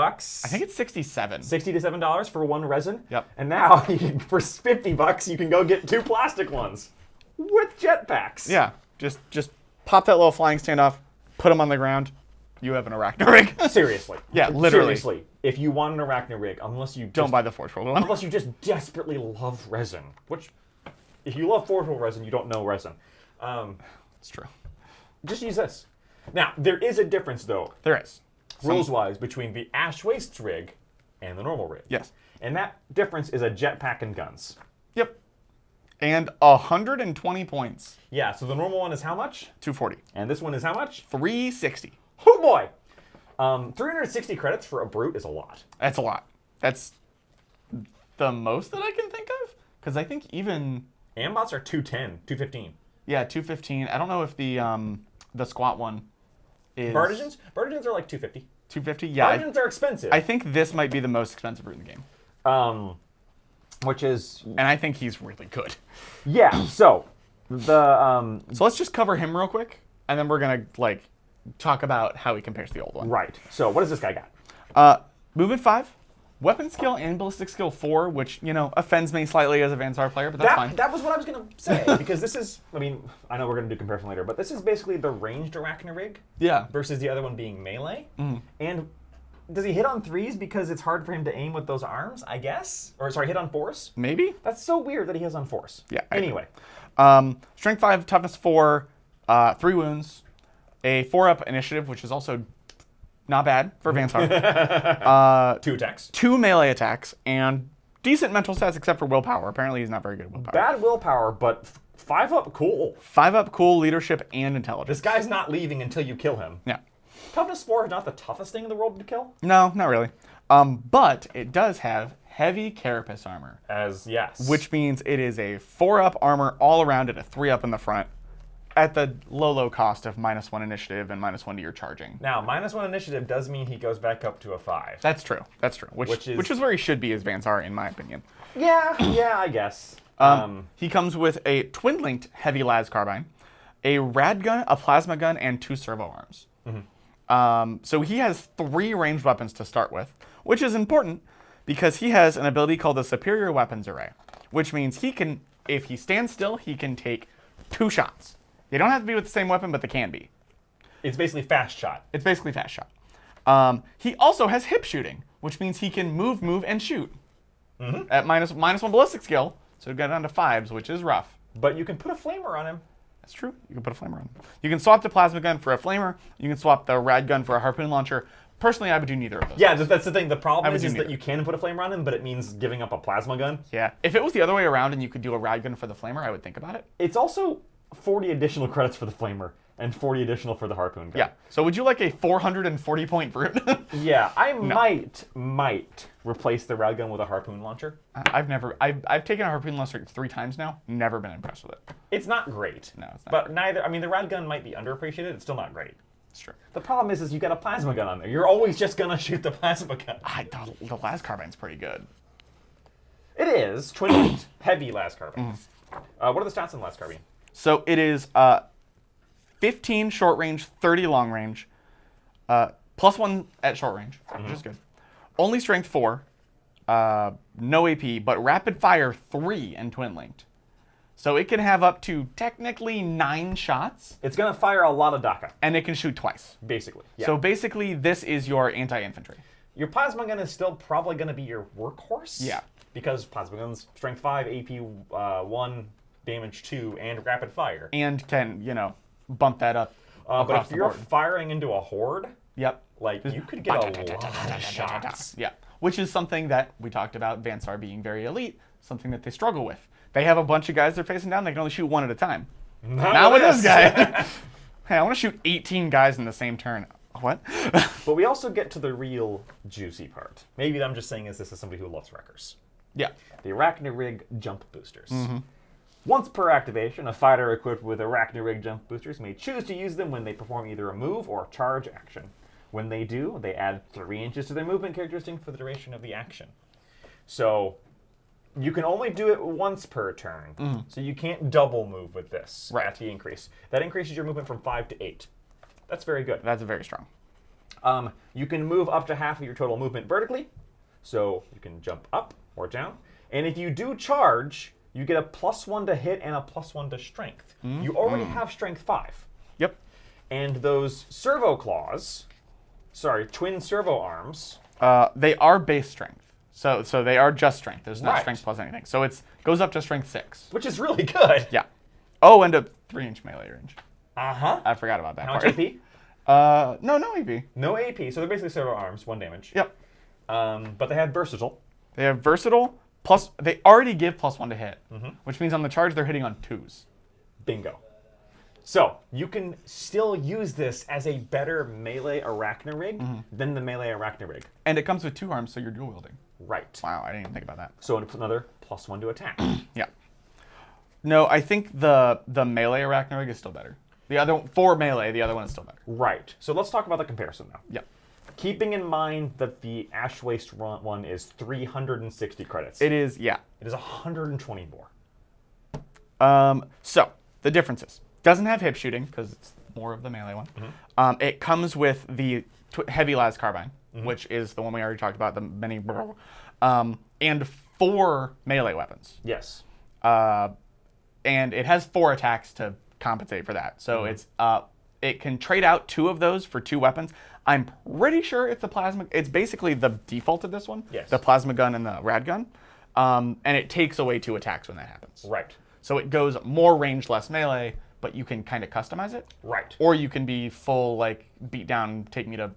I think it's 67. $60 to $7 for one resin. Yep. And now, for $50, you can go get 2 plastic ones with jetpacks. Yeah, just pop that little flying stand off, put them on the ground. You have an Arachni-Rig. Seriously. Yeah, literally. Seriously. If you want an Arachni-Rig, Don't buy the Forge World one. Unless you just desperately love resin. Which, if you love Forge World Resin, you don't know resin. It's true. Just use this. Now, there is a difference, though, There is. rules-wise, between the Ash Wastes rig and the normal rig. Yes. And that difference is a jetpack and guns. Yep. And 120 points. Yeah, so the normal one is how much? 240. And this one is how much? 360. Oh boy! 360 credits for a brute is a lot. That's a lot. That's the most that I can think of. Because I think even... Ambots are 210, 215. Yeah, 215. I don't know if the squat one is... Bartigens are like 250. 250? Yeah. Bartigens are expensive. I think this might be the most expensive brute in the game. Which is... And I think he's really good. Yeah, so... The... So let's just cover him real quick. And then we're going to, talk about how he compares to the old one. Right. So what does this guy got? Movement 5. Weapon skill and ballistic skill 4, which, offends me slightly as a Vansar player, but that's fine. That was what I was going to say, because this is, I know we're going to do comparison later, but this is basically the ranged Arachni-Rig Yeah. versus the other one being melee. Mm. And does he hit on 3s because it's hard for him to aim with those arms, I guess? Or, sorry, hit on 4s? Maybe? That's so weird that he has on 4s. Yeah. Anyway. Strength 5, toughness 4, 3 wounds, a 4-up initiative, which is also not bad for Vansar. 2 attacks. 2 melee attacks, and decent mental stats except for willpower. Apparently he's not very good at willpower. Bad willpower, but 5 up, cool. 5 up, cool, leadership, and intelligence. This guy's not leaving until you kill him. Yeah. Toughness 4 is not the toughest thing in the world to kill. No, not really. But it does have heavy carapace armor. Yes. Which means it is a 4-up armor all around it, a 3-up in the front, at the low cost of -1 initiative and -1 to your charging. Now, -1 initiative does mean he goes back up to a 5. That's true. That's true. Which is where he should be as Vansar, in my opinion. Yeah, I guess. He comes with a twin-linked heavy las carbine, a rad gun, a plasma gun, and 2 servo arms. Mm-hmm. So he has 3 ranged weapons to start with, which is important because he has an ability called the Superior Weapons Array, which means he can, if he stands still, he can take 2 shots. They don't have to be with the same weapon, but they can be. It's basically fast shot. It's basically fast shot. He also has hip shooting, which means he can move, and shoot. Mm-hmm. At -1 ballistic skill, so get down to 5s, which is rough. But you can put a flamer on him. That's true. You can put a flamer on him. You can swap the plasma gun for a flamer. You can swap the rad gun for a harpoon launcher. Personally, I would do neither of those. Yeah, that's the thing. The problem is neither. that you can put a flamer on him, but it means giving up a plasma gun. Yeah. If it was the other way around and you could do a rad gun for the flamer, I would think about it. It's also 40 additional credits for the flamer and 40 additional for the harpoon gun. Yeah. So would you like a 440 point brute? Yeah, I might replace the rad gun with a harpoon launcher. I've taken a harpoon launcher 3 times now. Never been impressed with it. It's not great. No, it's not. But neither. The rad gun might be underappreciated. It's still not great. It's true. The problem is you got a plasma gun on there. You're always just gonna shoot the plasma gun. The las carbine's pretty good. It is twin heavy las carbine. What are the stats on las carbine? So it is 15 short range, 30 long range, +1 at short range, which is good. Only strength 4, no AP, but rapid fire 3 and twin linked. So it can have up to technically 9 shots. It's gonna fire a lot of DACA. And it can shoot twice. Basically. Yeah. So basically this is your anti-infantry. Your plasma gun is still probably gonna be your workhorse. Yeah. Because plasma guns strength 5, AP 1, damage 2, and rapid fire. And can, bump that up. But if you're board. firing into a horde, Yep. you could get a lot of shots. Yeah. Which is something that we talked about Vansar being very elite, something that they struggle with. They have a bunch of guys they're facing down, they can only shoot 1 at a time. Not with this guy. Hey, I want to shoot 18 guys in the same turn. What? But we also get to the real juicy part. Maybe I'm just saying this as somebody who loves wreckers. Yeah. The Arachni-Rig jump boosters. Once per activation, a fighter equipped with Arachni-Rig jump boosters may choose to use them when they perform either a move or charge action. When they do, they add 3 inches to their movement characteristic for the duration of the action. So you can only do it once per turn, so you can't double move with this at the increase. That increases your movement from 5 to 8. That's very good. That's very strong. You can move up to half of your total movement vertically, so you can jump up or down. And if you do charge, you get a +1 to hit and a +1 to strength. You already have strength 5. Yep. And those servo claws, twin servo arms. They are base strength. So they are just strength. There's not Right. strength plus anything. So it goes up to strength 6. Which is really good. Yeah. Oh, and a 3-inch melee range. Uh-huh. I forgot about that How part. much AP? No AP. No AP, so they're basically servo arms, 1 damage. Yep. But they have versatile. They have versatile, plus they already give +1 to hit, which means on the charge they're hitting on 2s. Bingo. So you can still use this as a better melee Arachni-Rig than the melee Arachni-Rig. And it comes with 2 arms, so you're dual wielding. Right. Wow, I didn't even think about that. So another +1 to attack. Yeah. No, I think the melee Arachni-Rig is still better. The other for melee, the other one is still better. Right. So let's talk about the comparison now. Yeah. Keeping in mind that the Ash Waste one is 360 credits. It is, yeah. It is 120 more. So the differences. Doesn't have hip shooting because it's more of the melee one. It comes with the heavy las carbine, which is the one we already talked about, the mini, and 4 melee weapons. Yes. And it has 4 attacks to compensate for that. So it can trade out 2 of those for 2 weapons. I'm pretty sure it's the plasma. It's basically the default of this one. Yes. The plasma gun and the rad gun. And it takes away 2 attacks when that happens. Right. So it goes more range, less melee, but you can kind of customize it. Right. Or you can be full, like, beat down, take me to,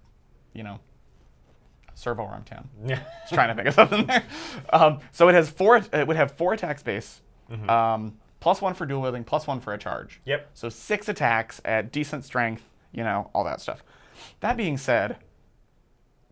servo arm town. Yeah. Just trying to think of something there. So it has 4. It would have 4 attacks base. +1 for dual wielding, +1 for a charge. Yep. So 6 attacks at decent strength, all that stuff. That being said,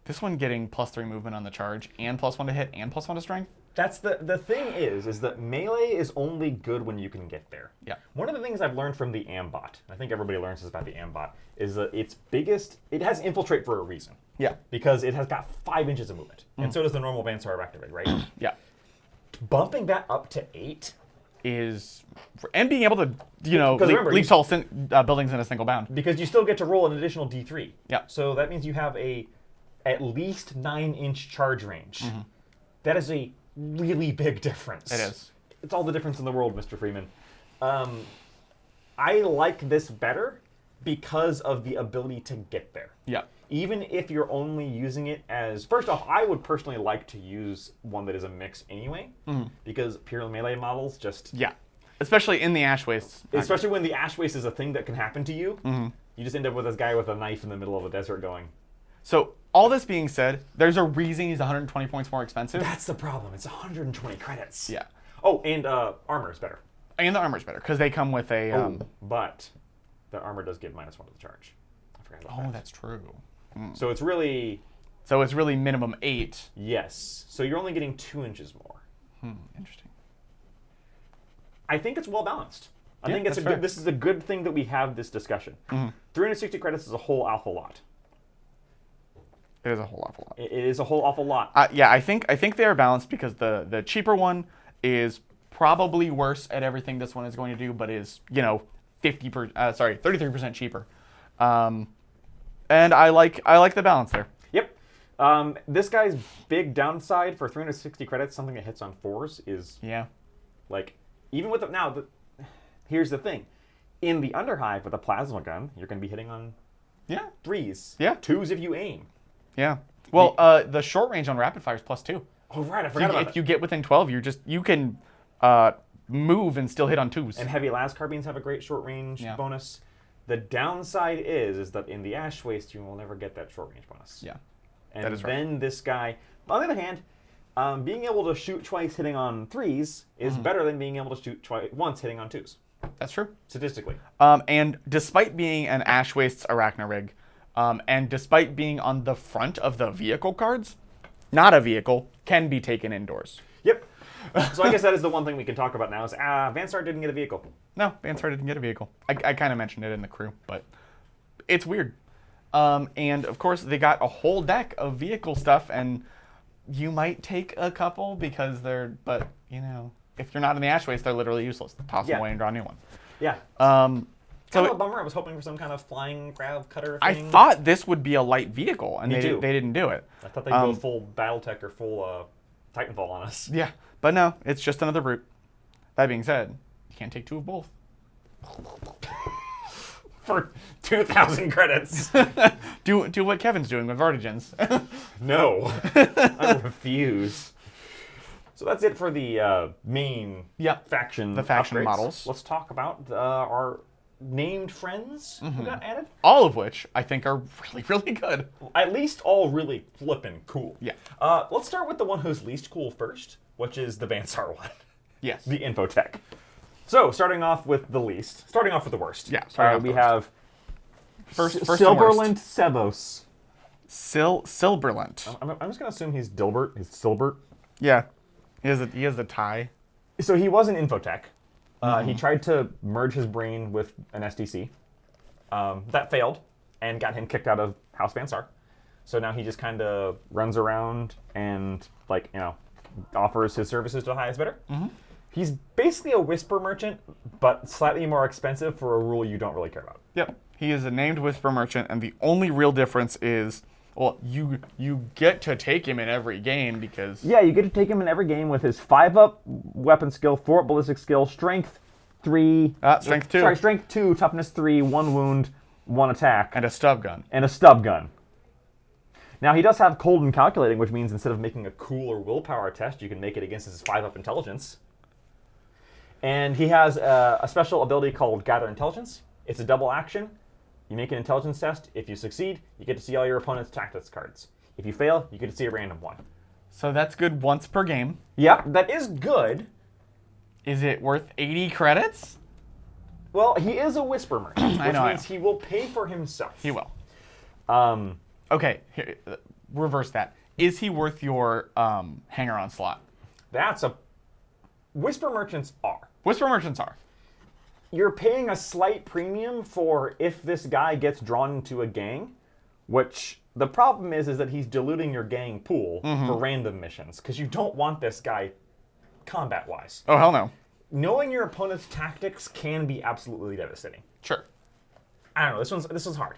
this one getting +3 movement on the charge and +1 to hit and +1 to strength. That's the thing is that melee is only good when you can get there. Yeah. One of the things I've learned from the Ambot, I think everybody learns this about the Ambot, is that it has infiltrate for a reason. Yeah. Because it has got 5 inches of movement. And so does the normal Bansar Arachni-Rig, right? Yeah. Bumping that up to 8 and being able to, remember, leap tall buildings in a single bound. because you still get to roll an additional D3. Yeah. So that means you have at least 9-inch charge range. That is a really big difference. It is. It's all the difference in the world, Mr. Freeman. I like this better because of the ability to get there. Yeah. Even if you're only using it as... First off, I would personally like to use one that is a mix anyway, because pure melee models just... Yeah. Especially in the Ash Wastes. Especially when the Ash Waste is a thing that can happen to you. You just end up with this guy with a knife in the middle of the desert going... So, all this being said, there's a reason he's 120 points more expensive. That's the problem. It's 120 credits. Yeah. Oh, and armor is better. And the armor's better, because they come with a... But the armor does give -1 to the charge. I forgot about that. Oh, that's true. So it's really... So it's really minimum 8. Yes. So you're only getting 2 inches more. Interesting. I think it's well balanced. I Yeah, think it's that's fair. this is a good thing that we have this discussion. 360 credits is a whole awful lot. It is a whole awful lot. It is a whole awful lot. Yeah, I think they are balanced because the cheaper one is probably worse at everything this one is going to do, but is 33% cheaper. And I like the balance there. Yep. This guy's big downside for 360 credits, something that hits on 4s, is like even with here's the thing. In the Underhive with a plasma gun, you're going to be hitting on 3s. Yeah. 2s if you aim. Yeah. Well, the short range on rapid fire is +2. Oh right, I forgot about If you get within 12, you can move and still hit on 2s. And heavy las carbines have a great short range bonus. The downside is that in the Ash Waste you will never get that short range bonus. Yeah. And that is right. then this guy, on the other hand, being able to shoot twice hitting on 3s is better than being able to shoot once hitting on 2s. That's true. Statistically. And despite being an Ash Wastes Arachni-Rig, and despite being on the front of the vehicle cards, not a vehicle, can be taken indoors. Yep. So I guess that is the one thing we can talk about now is Vansar didn't get a vehicle. No, Vansar didn't get a vehicle. I kind of mentioned it in the crew, but it's weird. And of course, they got a whole deck of vehicle stuff, and you might take a couple because but you know, if you're not in the ash waste, they're literally useless. Toss them away and draw a new one. Yeah. So a bummer. I was hoping for some kind of flying grav cutter thing. I thought this would be a light vehicle, and they didn't do it. I thought they'd go full Battletech or full Titanfall on us. Yeah, but no, it's just another brute. That being said, you can't take two of both. For 2,000 credits. do what Kevin's doing with Vertigens. No. I refuse. So that's it for the main faction the faction upgrades. Models. Let's talk about our named friends who got added. All of which I think are really, really good. At least all really flippin' cool. Yeah. Let's start with the one who's least cool first, which is the Vansar one. Yes. The Infotek. So, starting off with the worst. Yeah, we have first Silberland Sevos. Silberland. I'm just going to assume he's Dilbert. He's Silbert. Yeah. He has the tie. So he was an Infotek. He tried to merge his brain with an SDC. That failed and got him kicked out of House Vansar. So now he just kind of runs around and, offers his services to the highest bidder. He's basically a Whisper Merchant, but slightly more expensive for a rule you don't really care about. Yep. He is a named Whisper Merchant, and the only real difference is, well, you get to take him in every game because... Yeah, you get to take him in every game with his 5-up weapon skill, 4-up ballistic skill, strength 3... strength 2. Sorry, strength 2, toughness 3, 1 wound, 1 attack. And a stub gun. Now, he does have cold and calculating, which means instead of making a cool or willpower test, you can make it against his 5-up intelligence. And he has a special ability called Gather Intelligence. It's a double action. You make an intelligence test. If you succeed, you get to see all your opponent's tactics cards. If you fail, you get to see a random one. So that's good once per game. Yep, that is good. Is it worth 80 credits? Well, he is a Whisper Merchant, which means he will pay for himself. He will. Okay, here, reverse that. Is he worth your hanger-on slot? Whisper Merchants are. Whisper Merchants are. You're paying a slight premium for if this guy gets drawn into a gang, which the problem is that he's diluting your gang pool for random missions, because you don't want this guy combat-wise. Oh, hell no. Knowing your opponent's tactics can be absolutely devastating. Sure. I don't know, this one's hard.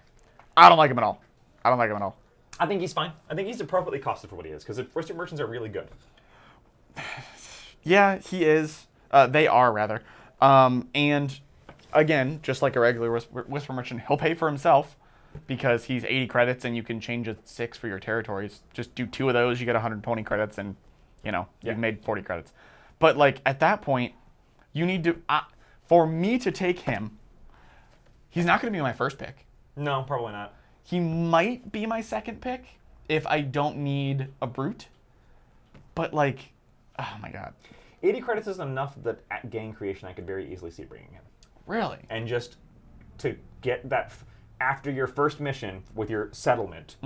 I don't like him at all. I think he's fine. I think he's appropriately costed for what he is, because Whisper Merchants are really good. Yeah, he is. They are, rather. And, again, just like a regular Whisper Merchant, he'll pay for himself because he's 80 credits and you can change it 6 for your territories. Just do 2 of those, you get 120 credits, and, you've made 40 credits. But, at that point, you need to... for me to take him, he's not going to be my first pick. No, probably not. He might be my second pick if I don't need a brute. But, oh my god. 80 credits is enough that at gang creation I could very easily see bringing him. Really? And just to get that after your first mission with your settlement,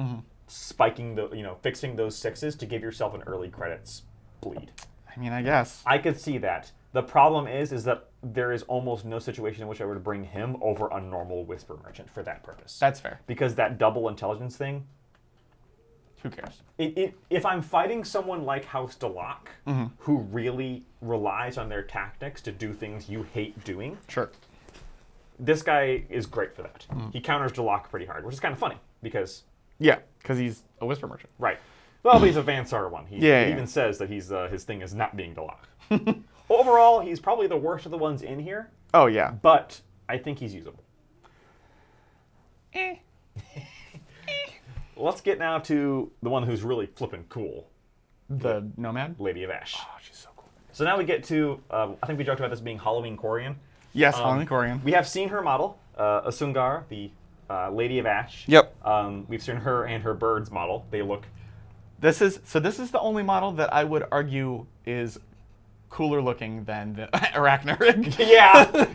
spiking fixing those 6s to give yourself an early credits bleed. I mean, I guess. I could see that. The problem is that there is almost no situation in which I would bring him over a normal Whisper Merchant for that purpose. That's fair. Because that double intelligence thing, who cares? If I'm fighting someone like House Delak, who really relies on their tactics to do things you hate doing, sure, this guy is great for that. He counters Delak pretty hard, which is kind of funny because... Yeah, because he's a Whisper Merchant. Right. Well, but he's a Vansar one. He even says that his thing is not being Delak. Overall, he's probably the worst of the ones in here. Oh, yeah. But I think he's usable. Let's get now to the one who's really flippin' cool. The Nomad? Lady of Ash. Oh, she's so cool. So now we get to, I think we joked about this being Halloween Corian. Yes, Halloween Corian. We have seen her model, Asungar, the Lady of Ash. Yep. We've seen her and her birds model. They look... This is the only model that I would argue is cooler looking than the Arachni-Rig.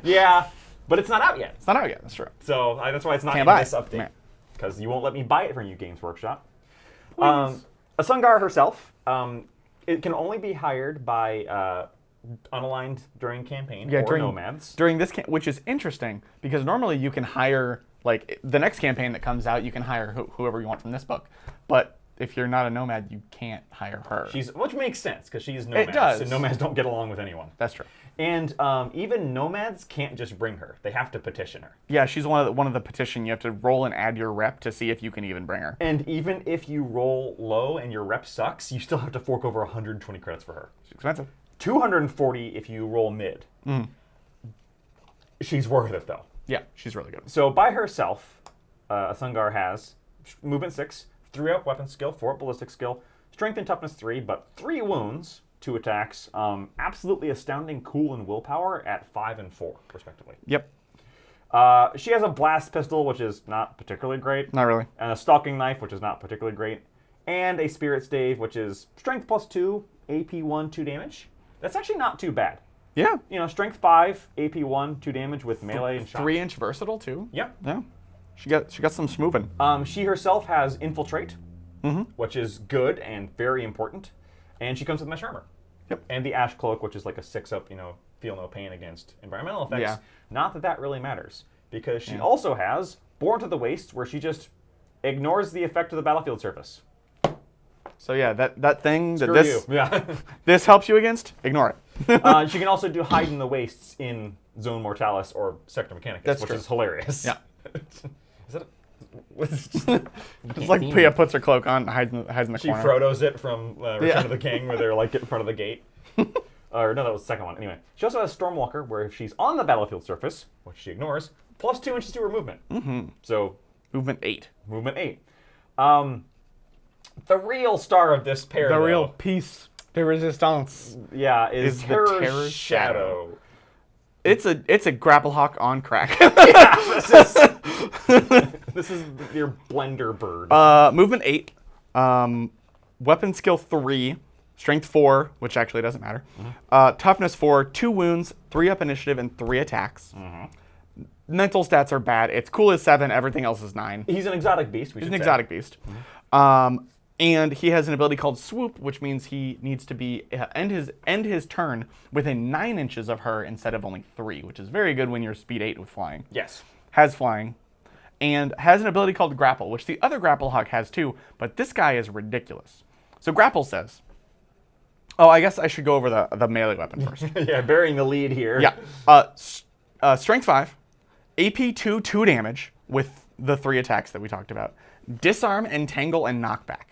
yeah. But it's not out yet. It's not out yet, that's true. So that's why it's not Can't in buy this it. update. Because you won't let me buy it from you, Games Workshop. Asungar herself it can only be hired by unaligned during campaign or during, nomads. During this, which is interesting because normally you can hire, like the next campaign that comes out, you can hire whoever you want from this book. But if you're not a nomad, you can't hire her. Which makes sense because she's nomads. It does. And nomads don't get along with anyone. That's true. And even nomads can't just bring her; they have to petition her. Yeah, she's one of the petition. You have to roll and add your rep to see if you can even bring her. And even if you roll low and your rep sucks, you still have to fork over 120 credits for her. She's expensive. 240 if you roll mid. She's worth it though. Yeah, she's really good. So by herself, Asungar has movement 6, 3 up weapon skill, 4 up ballistic skill, strength and toughness 3, but 3 wounds, 2 attacks, absolutely astounding cool and willpower at 5 and 4 respectively. Yep. She has a blast pistol, which is not particularly great. Not really. And a stalking knife, which is not particularly great. And a spirit stave, which is strength plus 2, AP 1, 2 damage. That's actually not too bad. Yeah. You know, strength 5, AP 1, 2 damage with melee and shot. 3-inch versatile too. Yep. Yeah. She got some smoothing. She herself has infiltrate, which is good and very important. And she comes with mesh armor. Yep. And the ash cloak, which is like a 6-up, you know, feel no pain against environmental effects. Yeah. Not that that really matters. Because she also has Born to the Wastes, where she just ignores the effect of the battlefield surface. So yeah, that thing Screw that this you. Yeah. this helps you against, ignore it. She can also do Hide in the Wastes in Zone Mortalis or Sector Mechanicus, which is hilarious. Yeah. Is that what's It's like Pia puts her cloak on, hides in the she corner. Frodo's it from Return of the King, where they're like in front of the gate. Or no, that was the second one. Anyway, she also has Stormwalker, where if she's on the battlefield surface, which she ignores, plus 2 inches to her movement. So Movement 8. movement 8. The real star of this pair, The though, real piece de resistance. yeah, is the Terror's Terror's Shadow. It's a grapple hawk on crack. This is your blender bird. Movement 8. Weapon skill 3. Strength 4, which actually doesn't matter. Toughness 4, 2 wounds, 3 up initiative, and 3 attacks. Mental stats are bad. It's cool as 7. Everything else is 9. He's an exotic beast. He's an exotic beast. And he has an ability called Swoop, which means he needs to be end his turn within 9 inches of her instead of only 3, which is very good when you're speed 8 with flying. Yes. Has flying. And has an ability called Grapple, which the other Grapple Hawk has too, but this guy is ridiculous. So Grapple says... Oh, I guess I should go over the melee weapon first. Yeah, burying the lead here. Yeah. Strength 5, AP 2, 2 damage with the 3 attacks that we talked about. Disarm, Entangle, and Knockback.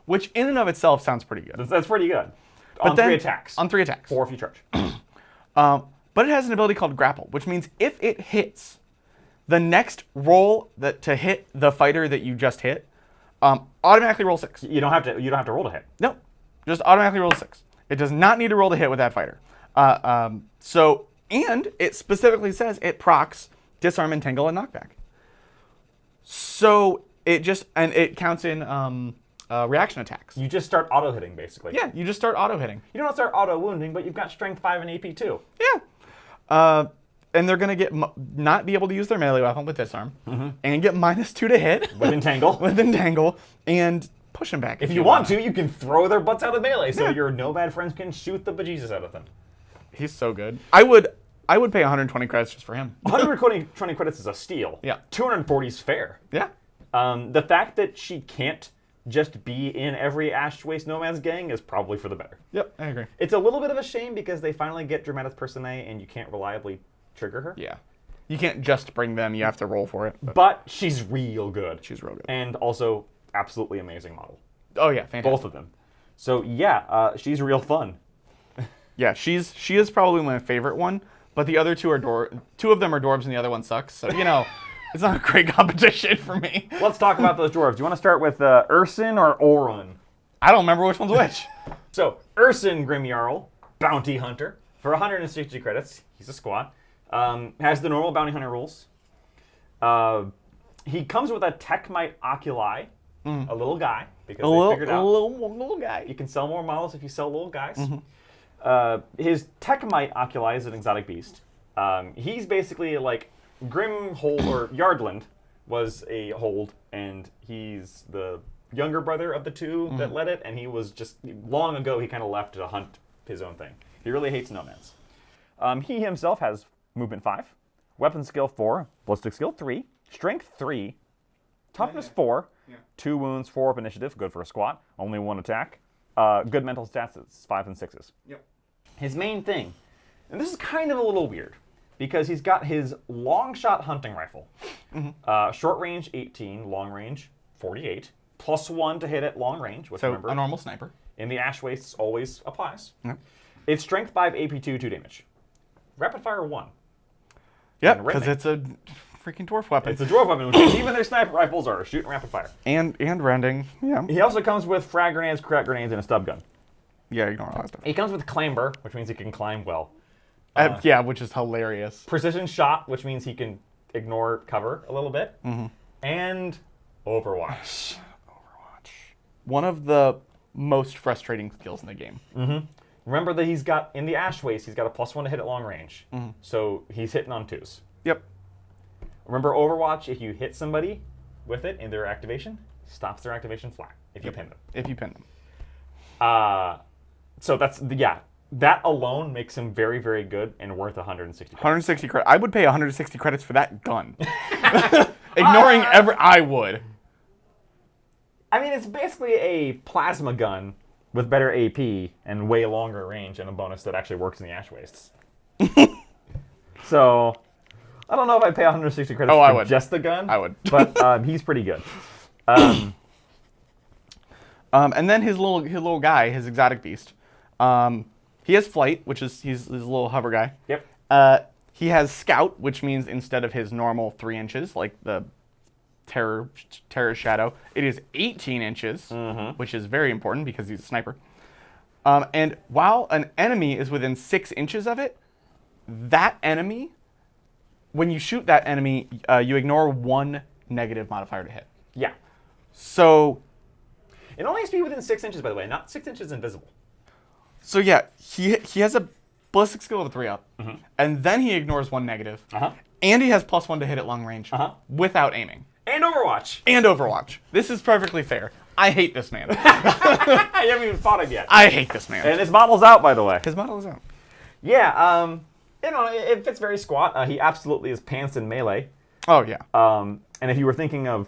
Which in and of itself sounds pretty good. That's pretty good. But On then- 3 attacks. On 3 attacks. 4 if you charge. But it has an ability called Grapple, which means if it hits, the next roll to hit the fighter that you just hit, automatically roll 6. You don't have to roll to hit. No, just automatically roll 6. It does not need to roll to hit with that fighter. And it specifically says it procs Disarm, Entangle, and Knockback. So it counts in reaction attacks. You just start auto hitting basically. Yeah, you just start auto hitting. You don't start auto wounding, but you've got strength 5 and AP 2. Yeah. And they're gonna not be able to use their melee weapon with Disarm, and get -2 to hit With Entangle. with Entangle, and push them back. If you want to, you can throw their butts out of melee, so your nomad friends can shoot the bejesus out of them. He's so good. I would pay 120 credits just for him. 120 credits is a steal. Yeah. 240 is fair. Yeah. The fact that she can't just be in every Ash Waste Nomads gang is probably for the better. Yep, I agree. It's a little bit of a shame because they finally get Dramatis Personae and you can't reliably trigger her. Yeah. You can't just bring them, you have to roll for it. But she's real good. She's real good. And also absolutely amazing model. Oh yeah, fantastic. Both of them. So yeah, she's real fun. Yeah, she is probably my favorite one, but the other two are two of them are dwarves and the other one sucks. So, it's not a great competition for me. Let's talk about those dwarves. Do you want to start with Urson or Orrin? I don't remember which one's which. So, Urson Grimjarl, Bounty Hunter, for 160 credits. He's a squat. Has the normal Bounty Hunter rules. He comes with a Techmite Oculi, a little guy, because they figured out a little guy. you can sell more models if you sell little guys. His Techmite Oculi is an exotic beast. He's basically like Grim Hold, or Yardland was a hold, and he's the younger brother of the two that led it, and he was just, long ago, he kind of left to hunt his own thing. He really hates nomads. He himself has movement 5, weapon skill 4, ballistic skill 3, strength 3, toughness 4, 2 wounds, 4 up initiative, good for a squat, only 1 attack. Good mental stats, it's 5s and 6s. Yep. His main thing, and this is kind of a little weird, because he's got his long shot hunting rifle. Short range 18, long range 48, plus 1 to hit at long range, which So remember, a normal sniper. in the Ash Wastes always applies. Yep. It's strength 5, AP 2, 2 damage. Rapid fire 1. Yep, And because rhythmic. it's a freaking dwarf weapon. It's a dwarf weapon, which means even their sniper rifles are shooting rapid fire. And rending. Yeah. He also comes with frag grenades, crack grenades, and a stub gun. Yeah, ignore all that stuff. He comes with clamber, which means he can climb well. Yeah, which is hilarious. Precision shot, which means he can ignore cover a little bit. And Overwatch. One of the most frustrating skills in the game. Remember that he's got, in the Ash Waste, he's got a plus 1 to hit at long range. So he's hitting on 2s. Yep. Remember Overwatch, if you hit somebody with it in their activation, stops their activation flat if you pin them. If you pin them. So that's, yeah, that alone makes him very, very good and worth 160 credits. 160 credits. I would pay 160 credits for that gun. Ignoring I would. I mean, it's basically a plasma gun with better AP and way longer range and a bonus that actually works in the Ash Wastes. So, I don't know if I'd pay 160 credits I for would. just the gun. I would. But he's pretty good. And then his little guy, his exotic beast. He has flight, which is he's a little hover guy. Yep. He has scout, which means instead of his normal 3 inches, like the terror shadow, it is 18 inches, which is very important because he's a sniper. And while an enemy is within 6 inches of it, that enemy, when you shoot that enemy, you ignore 1 negative modifier to hit. Yeah. So It only has to be within 6 inches, by the way. Not 6 inches invisible. So yeah, he has a ballistic skill of a 3-up, and then he ignores 1 negative, and he has plus 1 to hit at long range without aiming. And Overwatch. And Overwatch. This is perfectly fair. I hate this man. You haven't even fought him yet. I hate this man. And his model's out, by the way. His model is out. Yeah, it fits very squat. He absolutely is pants in melee. Oh yeah. And if you were thinking of,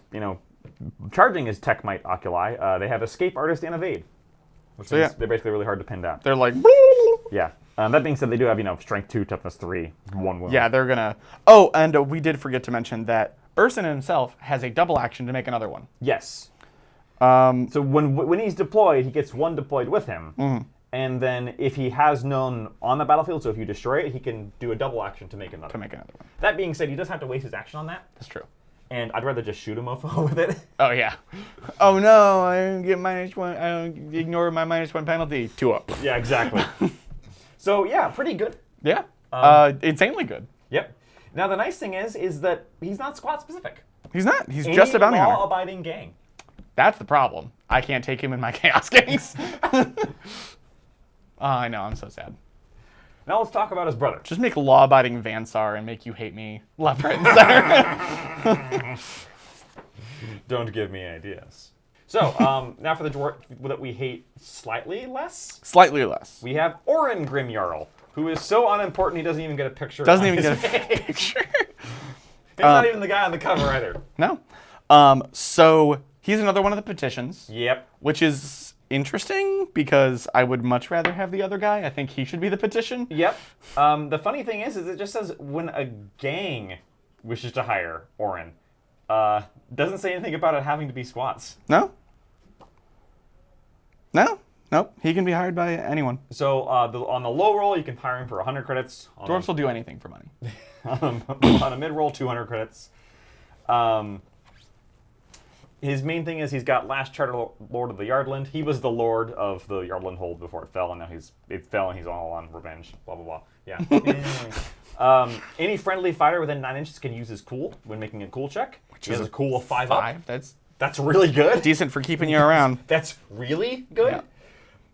charging his tech might oculi, they have Escape Artist and Evade. Which So, means yeah. they're basically really hard to pin down. They're like. Yeah. That being said, they do have, Strength 2, Toughness 3, 1 wound. Yeah, they're gonna. Oh, and we did forget to mention that Urson himself has a double action to make another one. Yes. So when he's deployed, he gets 1 deployed with him. And then if he has none on the battlefield, so if you destroy it, he can do a double action to make another. To make another one. That being said, he does have to waste his action on that. That's true. And I'd rather just shoot a mofo with it. Oh yeah. Oh no, I don't get -1. I don't ignore my -1 penalty. 2-up. Yeah, exactly. So yeah, pretty good. Yeah. Insanely good. Yep. Now the nice thing is that he's not squad specific. He's not. He's just a bounty hunter. Law-abiding gang. That's the problem. I can't take him in my chaos gangs. Oh, I know. I'm so sad. Now let's talk about his brother. Just make law-abiding Vansar and make you hate me left, right, and center. Don't give me ideas. So now for the dwarf that we hate slightly less, Slightly less. we have Orrin Grimjarl, who is so unimportant he doesn't even get a picture. Doesn't on even his get a page. picture. He's not even the guy on the cover either. No. So he's another one of the petitions, Yep. which is interesting because I would much rather have the other guy. I think he should be the petition. Yep. The funny thing is it just says when a gang wishes to hire Orrin. Doesn't say anything about it having to be squats. No. No. Nope. He can be hired by anyone. So on the low roll, you can hire him for 100 credits. On Dwarves will do anything for money. on a mid roll, 200 credits. His main thing is he's got Last Charter Lord of the Yardland. He was the lord of the Yardland hold before it fell, and now it fell, and he's all on revenge. Blah blah blah. Yeah. Any friendly fighter within 9 inches can use his cool when making a cool check. Which is a cool of 5 up. That's really good. Decent for keeping you around. That's really good.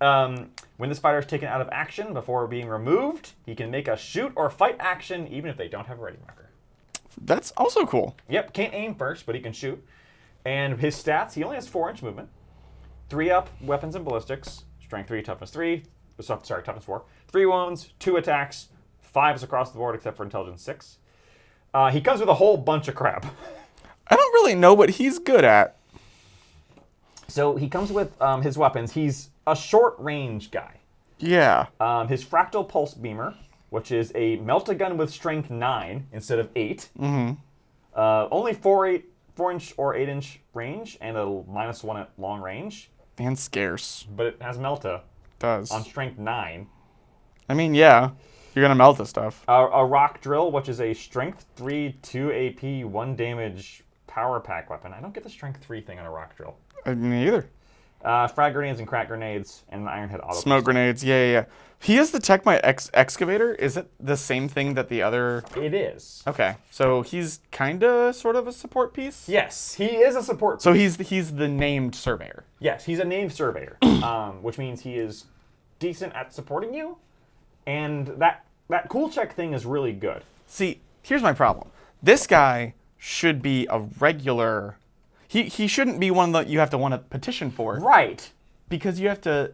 Yeah. When this fighter is taken out of action before being removed, he can make a shoot or fight action even if they don't have a ready marker. That's also cool. Yep, can't aim first, but he can shoot. And his stats, he only has 4-inch movement. 3-up weapons and ballistics, strength 3, toughness 3, toughness 4, 3 wounds, 2 attacks, 5s across the board except for intelligence 6. He comes with a whole bunch of crap. I don't really know what he's good at. So he comes with his weapons. He's a short-range guy. Yeah. His Fractal Pulse Beamer, which is a melt-a-gun with strength 9 instead of 8. Mm-hmm. Only 4-inch or 8-inch range and a -1 at long range. And scarce. But it has Melta Does. on strength 9. I mean, yeah. You're going to melt this stuff. A Rock Drill, which is a strength 3, 2 AP, 1 damage power pack weapon. I don't get the strength 3 thing on a Rock Drill. Me either. Frag grenades and crack grenades and an Ironhead auto. Smoke grenades, yeah. He has the Techmite Excavator. Is it the same thing that the other... It is. Okay, so he's kind of sort of a support piece? Yes, he is a support piece. So he's the named surveyor. Yes, he's a named surveyor, which means he is decent at supporting you, and that cool check thing is really good. See, here's my problem. This guy should be a regular... He shouldn't be one that you have to want to petition for. Right. Because you have to...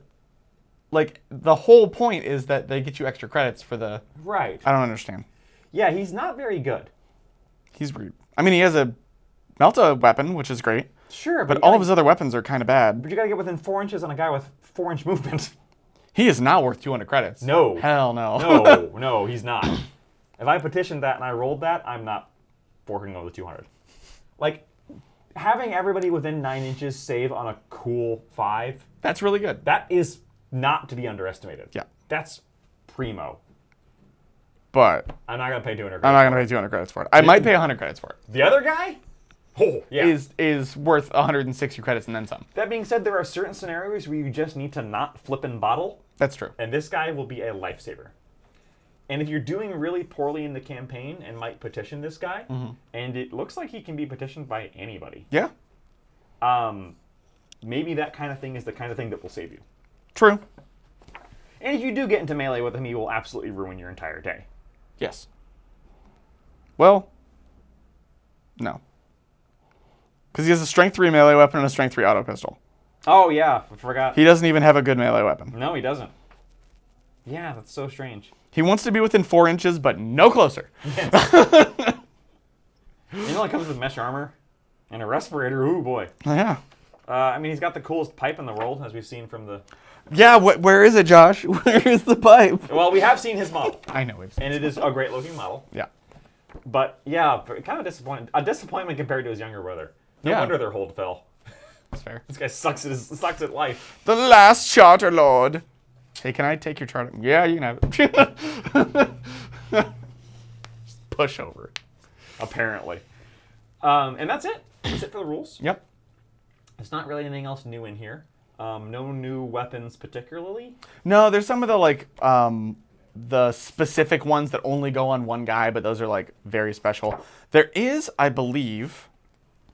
Like, the whole point is that they get you extra credits for the... Right. I don't understand. Yeah, he's not very good. He's rude. I mean, he has a Melta weapon, which is great. Sure, But all of his other weapons are kind of bad. But you gotta get within 4 inches on a guy with 4-inch movement. He is not worth 200 credits. No. Hell no. No, he's not. If I petitioned that and I rolled that, I'm not forking over the 200. Like, having everybody within 9 inches save on a cool 5... That's really good. That is not to be underestimated. Yeah. That's primo. But... I'm not gonna pay 200 credits. I'm not going to pay 200 credits for it. I might pay 100 credits for it. The other guy? Oh, yeah. Is worth 160 credits and then some. That being said, there are certain scenarios where you just need to not flip and bottle. That's true. And this guy will be a lifesaver. And if you're doing really poorly in the campaign and might petition this guy, and it looks like he can be petitioned by anybody. Yeah. Maybe that kind of thing is the kind of thing that will save you. True. And if you do get into melee with him, he will absolutely ruin your entire day. Yes. Well, no. Because he has a strength 3 melee weapon and a strength 3 auto pistol. Oh, yeah. I forgot. He doesn't even have a good melee weapon. No, he doesn't. Yeah, that's so strange. He wants to be within 4 inches, but no closer. Yes. You know, it comes with mesh armor and a respirator. Ooh, boy. Yeah. I mean, he's got the coolest pipe in the world, as we've seen from the... Yeah, where is it, Josh? Where is the pipe? Well, we have seen his model. I know we've seen and it is a great-looking model. Yeah. But, yeah, kind of disappointing. A disappointment compared to his younger brother. No wonder their hold fell. That's fair. This guy sucks at life. The last charter lord. Hey, can I take your charter? Yeah, you can have it. Just push over. Apparently. And that's it. That's it for the rules. Yep. There's not really anything else new in here. No new weapons particularly. No, there's some of the specific ones that only go on one guy, but those are like very special. There is, I believe.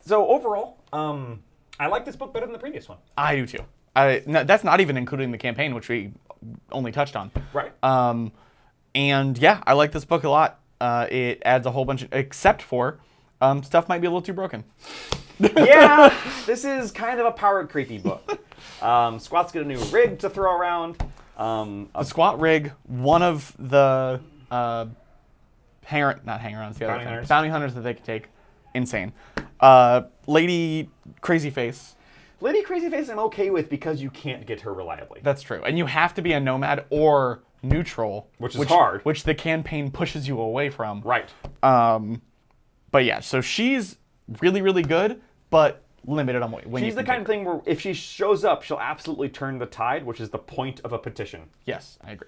So overall, I like this book better than the previous one. I do too. No, that's not even including the campaign, which we only touched on. Right. And yeah, I like this book a lot. It adds a whole bunch of, except for stuff might be a little too broken. Yeah, this is kind of a power creepy book. Squats get a new rig to throw around. The squat rig, one of the bounty hunters that they can take, insane. Lady Crazy Face. Lady Crazy Face I'm okay with because you can't get her reliably. That's true. And you have to be a nomad or neutral. Which is hard. Which the campaign pushes you away from. Right. But yeah, so she's really, really good, but limited on when she's the kind of thing where if she shows up, she'll absolutely turn the tide, which is the point of a petition. Yes, I agree.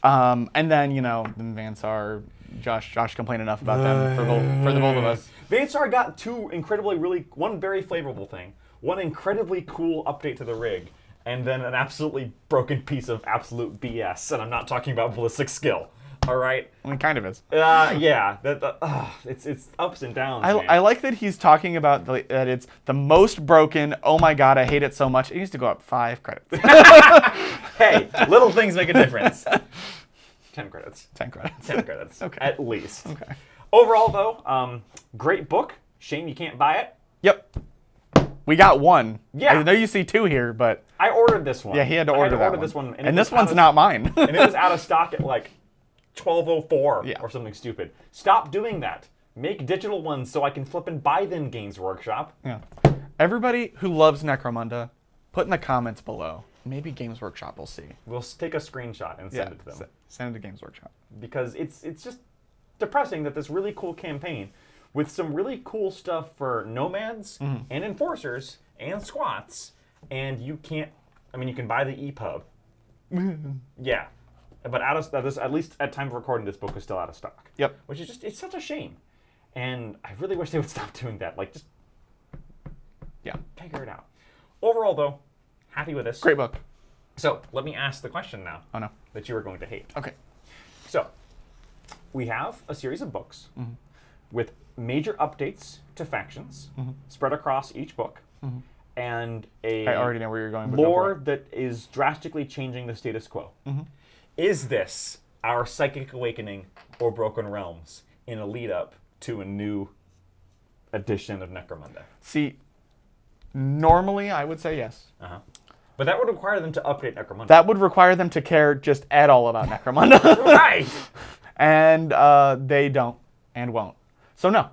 And then, Van Saar, Josh complained enough about them for the both of us. Van Saar got one very favorable thing, one incredibly cool update to the rig, and then an absolutely broken piece of absolute BS. And I'm not talking about ballistic skill. All right. I mean, kind of is. Yeah. It's ups and downs. I like that he's talking about that it's the most broken. Oh my god, I hate it so much. It needs to go up 5 credits. Hey, little things make a difference. 10 credits. 10 credits. 10 credits. Okay. At least. Okay. Overall, though, great book. Shame you can't buy it. Yep. We got one. Yeah. I know you see 2 here, but I ordered this one. yeah, he had to order that one. this one. And this one's not mine. And it was out of stock at like 12:04 Yeah. or something stupid. Stop doing that. Make digital ones so I can flip and buy them, Games Workshop. Yeah. Everybody who loves Necromunda, put in the comments below. Maybe Games Workshop will see. We'll take a screenshot and send it to them. Send it to Games Workshop. Because it's just depressing that this really cool campaign with some really cool stuff for nomads and enforcers and squats, and you can't. I mean, you can buy the EPUB. Yeah, but at least at time of recording, this book is still out of stock. Yep. Which is it's such a shame, and I really wish they would stop doing that. Like, just figure it out. Overall, though, happy with this. Great book. So let me ask the question now. Oh no. That you are going to hate. Okay. So we have a series of books with major updates to factions spread across each book, and I already know where you're going. But go for lore it. that is drastically changing the status quo. Is this our Psychic Awakening or Broken Realms in a lead up to a new edition of Necromunda? See, normally I would say yes. But that would require them to update Necromunda. That would require them to care just at all about Necromunda. Right! And they don't and won't. So no.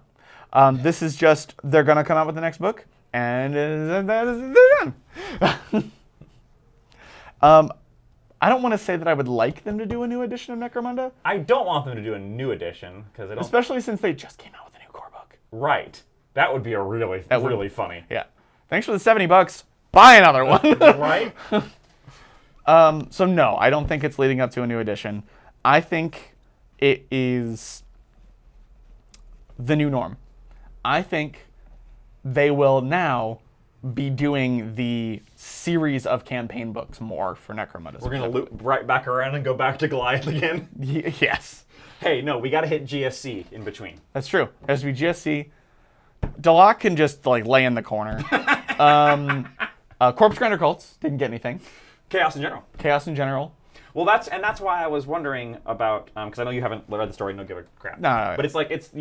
This is just, they're going to come out with the next book, and they're done. I don't want to say that I would like them to do a new edition of Necromunda. I don't want them to do a new edition, because I don't... Especially since they just came out with a new core book. Right. That would be a really funny. Yeah. Thanks for the $70. Buy another one. Right? So no, I don't think it's leading up to a new edition. I think it is the new norm. I think they will now be doing the series of campaign books more for Necromunda. We're going to loop right back around and go back to Goliath again? Yes. Hey, no, we got to hit GSC in between. That's true. It has to be GSC. Delok can just like lay in the corner. Corpse Grinder Cults didn't get anything. Chaos in general. Chaos in general. Well, that's why I was wondering about, because I know you haven't read the story, no give a crap. No. But it's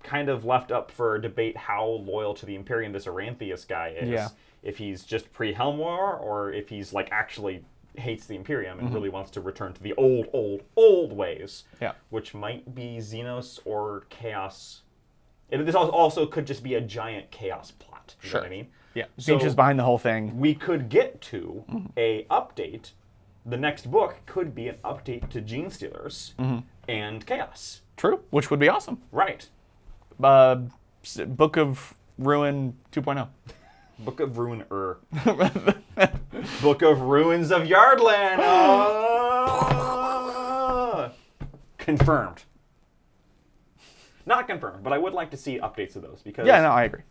kind of left up for debate how loyal to the Imperium this Aranthius guy is. Yeah. If he's just pre-Helm War, or if he's like actually hates the Imperium and really wants to return to the old ways. Yeah. Which might be Xenos or Chaos. This also could just be a giant Chaos plot. You know what I mean? Yeah. So Beach is behind the whole thing. we could get to a update. The next book could be an update to Gene Stealers and Chaos. True. Which would be awesome. Right. Book of Ruin 2.0. Book of Ruin Book of Ruins of Yardlan. Confirmed. Not confirmed, but I would like to see updates of those because Yeah, no, I agree.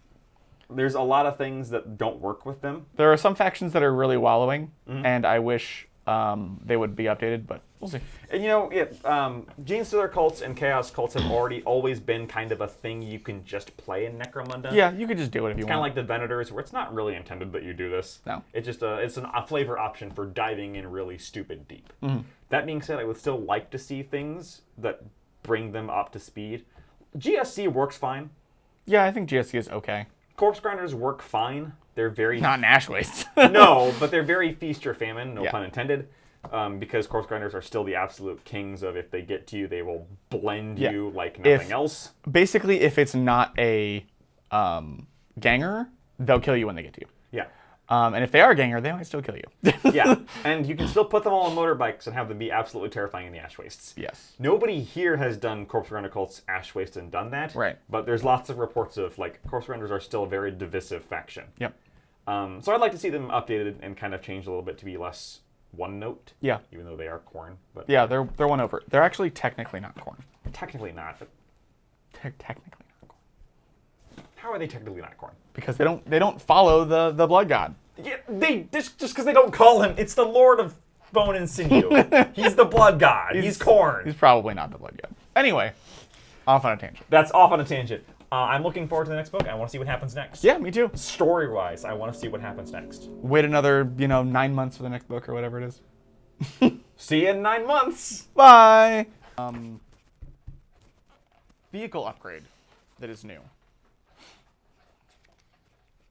there's a lot of things that don't work with them. There are some factions that are really wallowing, and I wish they would be updated, but we'll see. And Gene Stealer cults and Chaos cults have always been kind of a thing you can just play in Necromunda. Yeah, you could just do it if you Kind of want. like the Venators, where it's not really intended that you do this. No. It's just a flavor option for diving in really stupid deep. That being said, I would still like to see things that bring them up to speed. GSC works fine. Yeah, I think GSC is okay. Corpse Grinders work fine. They're very... Not in Ash Waste. No, but they're very feast or famine, no Yeah. pun intended. Because Corpse Grinders are still the absolute kings of if they get to you, they will blend you like nothing else. Basically, if it's not a ganger, they'll kill you when they get to you. Yeah. And if they are a ganger, they might still kill you. Yeah. And you can still put them all on motorbikes and have them be absolutely terrifying in the Ash Wastes. Yes. Nobody here has done Corpse Grinder cults Ash Waste and done that. Right. But there's lots of reports of, Corpse Grinders are still a very divisive faction. Yep. So I'd like to see them updated and kind of changed a little bit to be less one note. Yeah. Even though they are Khorne. But Yeah, they're one over. They're actually technically not Khorne. technically not. But Technically not Khorne. how are they technically not Khorne? Because they don't follow the blood god. Yeah, just because they don't call him, it's the Lord of Bone and Sinew. He's the blood god. He's Khorne. He's probably not the blood god. Anyway, off on a tangent. That's off on a tangent. I'm looking forward to the next book. I want to see what happens next. Yeah, me too. Story-wise, I want to see what happens next. Wait another, 9 months for the next book or whatever it is. See you in 9 months. Bye. Vehicle upgrade that is new.